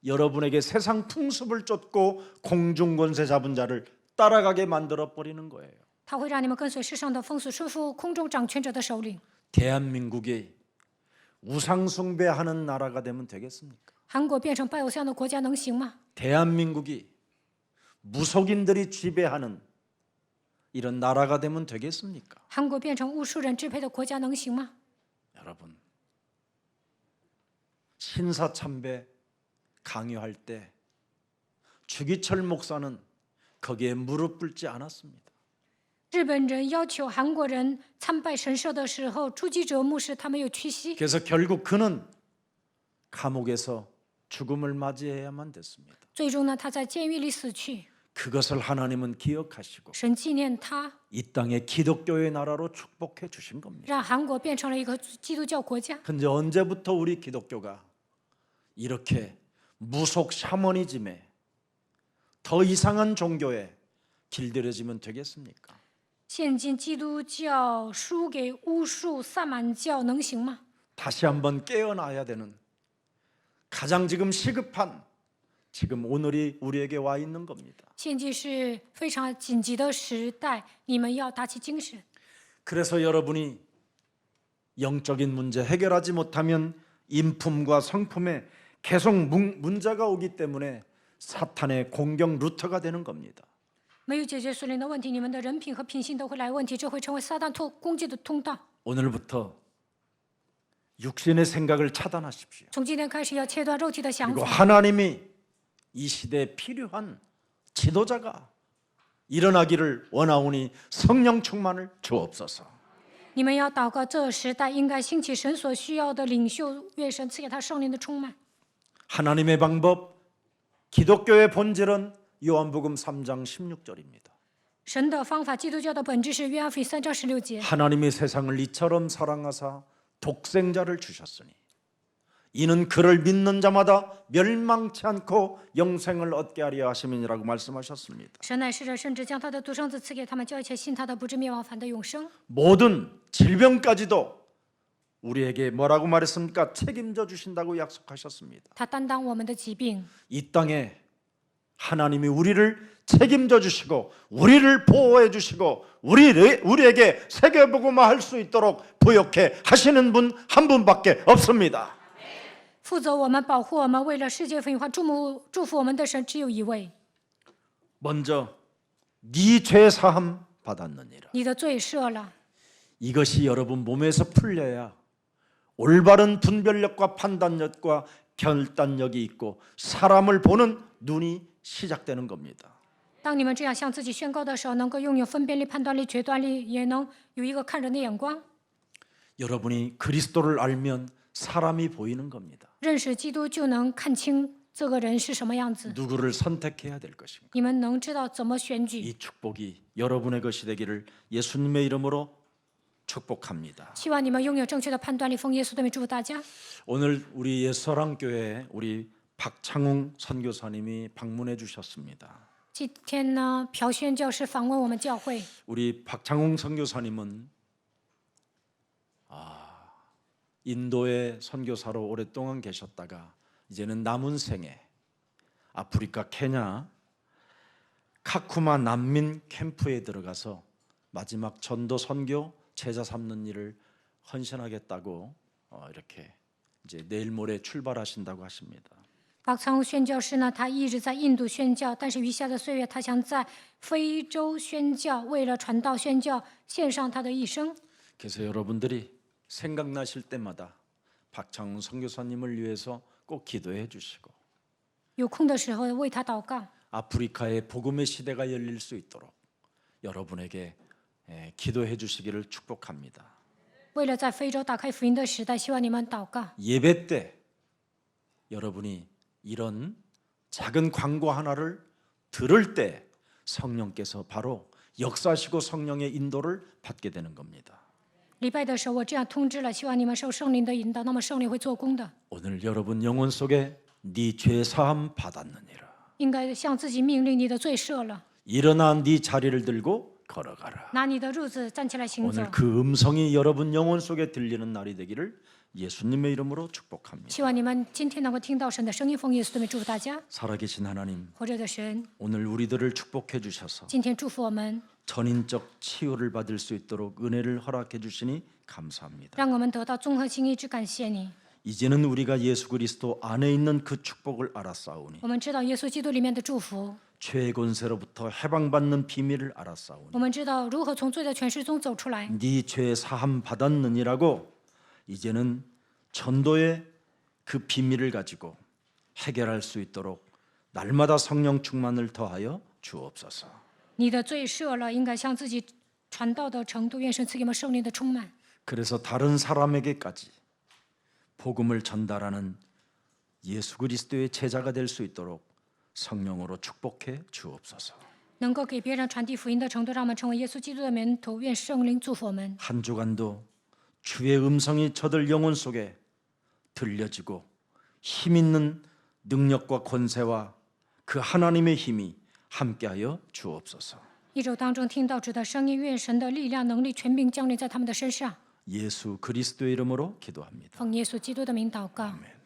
여러분에게 세상 풍습을 쫓고 공중권세 잡은 자를 따라가게 만들어 버리는 거예요. 他会让你们跟随世上的风俗，顺服空中掌权者的首领。 대한민국이 우상숭배하는 나라가 되면 되겠습니까? 韩国变成拜偶像的国家能行吗？ 대한민국이 무속인들이 지배하는 이런 나라가 되면 되겠습니까? 韩国变成巫术人支配的国家能行吗？ 여러분, 신사참배 강요할 때 주기철 목사는 거기에 무릎 꿇지 않았습니다. 日本人要求韩国人参拜神社的时候，朱基哲牧师他没有屈膝， 그래서 결국 그는 감옥에서 죽음을 맞이해야만 됐습니다. 最终呢，他在监狱里死去。 그것을 하나님은 기억하시고 神纪念他， 이 땅에 기독교의 나라로 축복해 주신 겁니다. 让韩国变成了一个基督教国家。 근데 언제부터 우리 기독교가 이렇게 무속 샤머니즘에 더 이상한 종교에 길들여지면 되겠습니까? 现今基督教输给巫术、萨满教，能行吗？ 다시 한번 깨어나야 되는 가장 지금 시급한 지금 오늘이 우리에게 와 있는 겁니다. 现今是非常紧急的时代，你们要打起精神。 그래서 여러분이 영적인 문제 해결하지 못하면 인품과 성품에 계속 문제가 오기 때문에 사탄의 공격 루터가 되는 겁니다. 没有解决属灵的问题，你们的人品和品性都会来问题，这会成为撒旦攻击的通道。 오늘부터 육신의 생각을 차단하십시오. 从今天开始，要切断肉体的想 그리고 法， 하나님이 이 시대에 필요한 지도자가 일어나기를 원하오니 성령 충만을 주옵소서. 你们要祷告，这时代应该兴起神所需要的领袖，愿神赐给他圣灵的充满。 하나님의 방법, 기독교의 본질은 요한복음 3장 16절입니다. 神的方法，基督教的本质是约翰福音3章16节。 하나님이 세상을 이처럼 사랑하사 독생자를 주셨으니 이는 그를 믿는 자마다 멸망치 않고 영생을 얻게 하려 하심이니라고 말씀하셨습니다. 神乃是的，甚至将他的独生子赐给他们，叫一切信他的不至灭亡，反得永生。 모든 질병까지도 우리에게 뭐라고 말했습니까? 책임져 주신다고 약속하셨습니다. 他担当我们的疾病。 이 땅에 하나님이 우리를 책임져 주시고 우리를 보호해 주시고 우리에게 세계복음화 할 수 있도록 부욕해 하시는 분 한 분밖에 없습니다. 负责我们、保护我们，为了世界福音化祝福我们的神只有一位。 먼저 네 죄 사함 받았느니라. 你的罪赦了， 이것이 여러분 몸에서 풀려야 올바른 분별력과 판단력과 결단력이 있고 사람을 보는 눈이 시작되는 겁니다. 当你们这样向自己宣告的时候，能够拥有分辨力、判断力、决断力，也能有一个看人的眼光。 여러분이 그리스도를 알면 사람이 보이는 겁니다. 认识基督就能看清这个人是什么样子， 누구를 선택해야 될 것인가? 你们能知道怎么选举。 이 축복이 여러분의 것이 되기를 예수님의 이름으로 축복합니다. 希望你们拥有正确的判断力，奉耶稣的名祝福大家。 오늘 우리 예서랑교회 우리 박창웅 선교사님이 방문해 주셨습니다. 今天呢，朴宣教师访问我们教会。 우리 박창웅 선교사님은 인도의 선교사로 오랫동안 계셨다가 이제는 남은 생에 아프리카 케냐 카쿠마 난민 캠프에 들어가서 마지막 전도 선교 제자 삼는 일을 헌신하겠다고 이렇게 이제 내일 모레 출발하신다고 하십니다. 박昌宣教师呢，他一直在印度宣教，但是余下的岁月，他想在非洲宣教，为了传道宣教，献上他的一生。 그래서 여러분들이 생각나실 때마다 박창훈 선교사님을 위해서 꼭 기도해 주시고 有空的时候为他祷告， 아프리카의 복음의 시대가 열릴 수 있도록 여러분에게 기도해 주시기를 축복합니다. 为了在非洲打开福音的时代，希望你们祷告。 예배 때 여러분이 이런 작은 광고 하나를 들을 때 성령께서 바로 역사하시고 성령의 인도를 받게 되는 겁니다. 礼拜的时候，我这样通知了，希望你们受圣灵的引导，那么圣灵会做工的。 오늘 여러분 영혼 속에 네 죄 사함 받았느니라. 应该向自己命令你的罪赦了， 일어나 네 자리를 들고 걸어가라. 拿你的褥子站起来行走。 오늘 그 음성이 여러분 영혼 속에 들리는 날이 되기를 예수님의 이름으로 축복합니다. 希望你们今天能够听到神的声音，奉耶稣的名祝福大家。 살아계신 하나님, 活着的神， 오늘 우리들을 축복해 주셔서 今天祝福我们， 전인적 치유를 받을 수 있도록 은혜를 허락해 주시니 감사합니다. 让我们得到综合性医治。感谢你， 이제는 우리가 예수 그리스도 안에 있는 그 축복을 알았사오니 我们知道耶稣基督里面的祝福， 죄의 권세로부터 해방받는 비밀을 알았사오니 我们知道如何从罪的权势中走出来。 네 죄 사함 받았느니라고 이제는 전도의 그 비밀을 가지고 해결할 수 있도록 날마다 성령 충만을 더하여 주옵소서. 你的罪赦了，应该向自己传道的程度，愿神赐给我们圣灵的充满。 그래서 다른 사람에게까지 복음을 전달하는 예수 그리스도의 제자가 될 수 있도록 성령으로 축복해 주옵소서. 能够给别人传递福音的程度，让我们成为耶稣基督的门徒。愿圣灵祝福我们。 한 주간도 주의 음성이 저들 영혼 속에 들려지고 힘 있는 능력과 권세와 그 하나님의 힘이 함께하여 주옵소서. 一周当中听到主的声音，愿神的力量、能力、权柄降临在他们的身上。 예수 그리스도의 이름으로 기도합니다. 奉耶稣基督的名祷告。 아멘.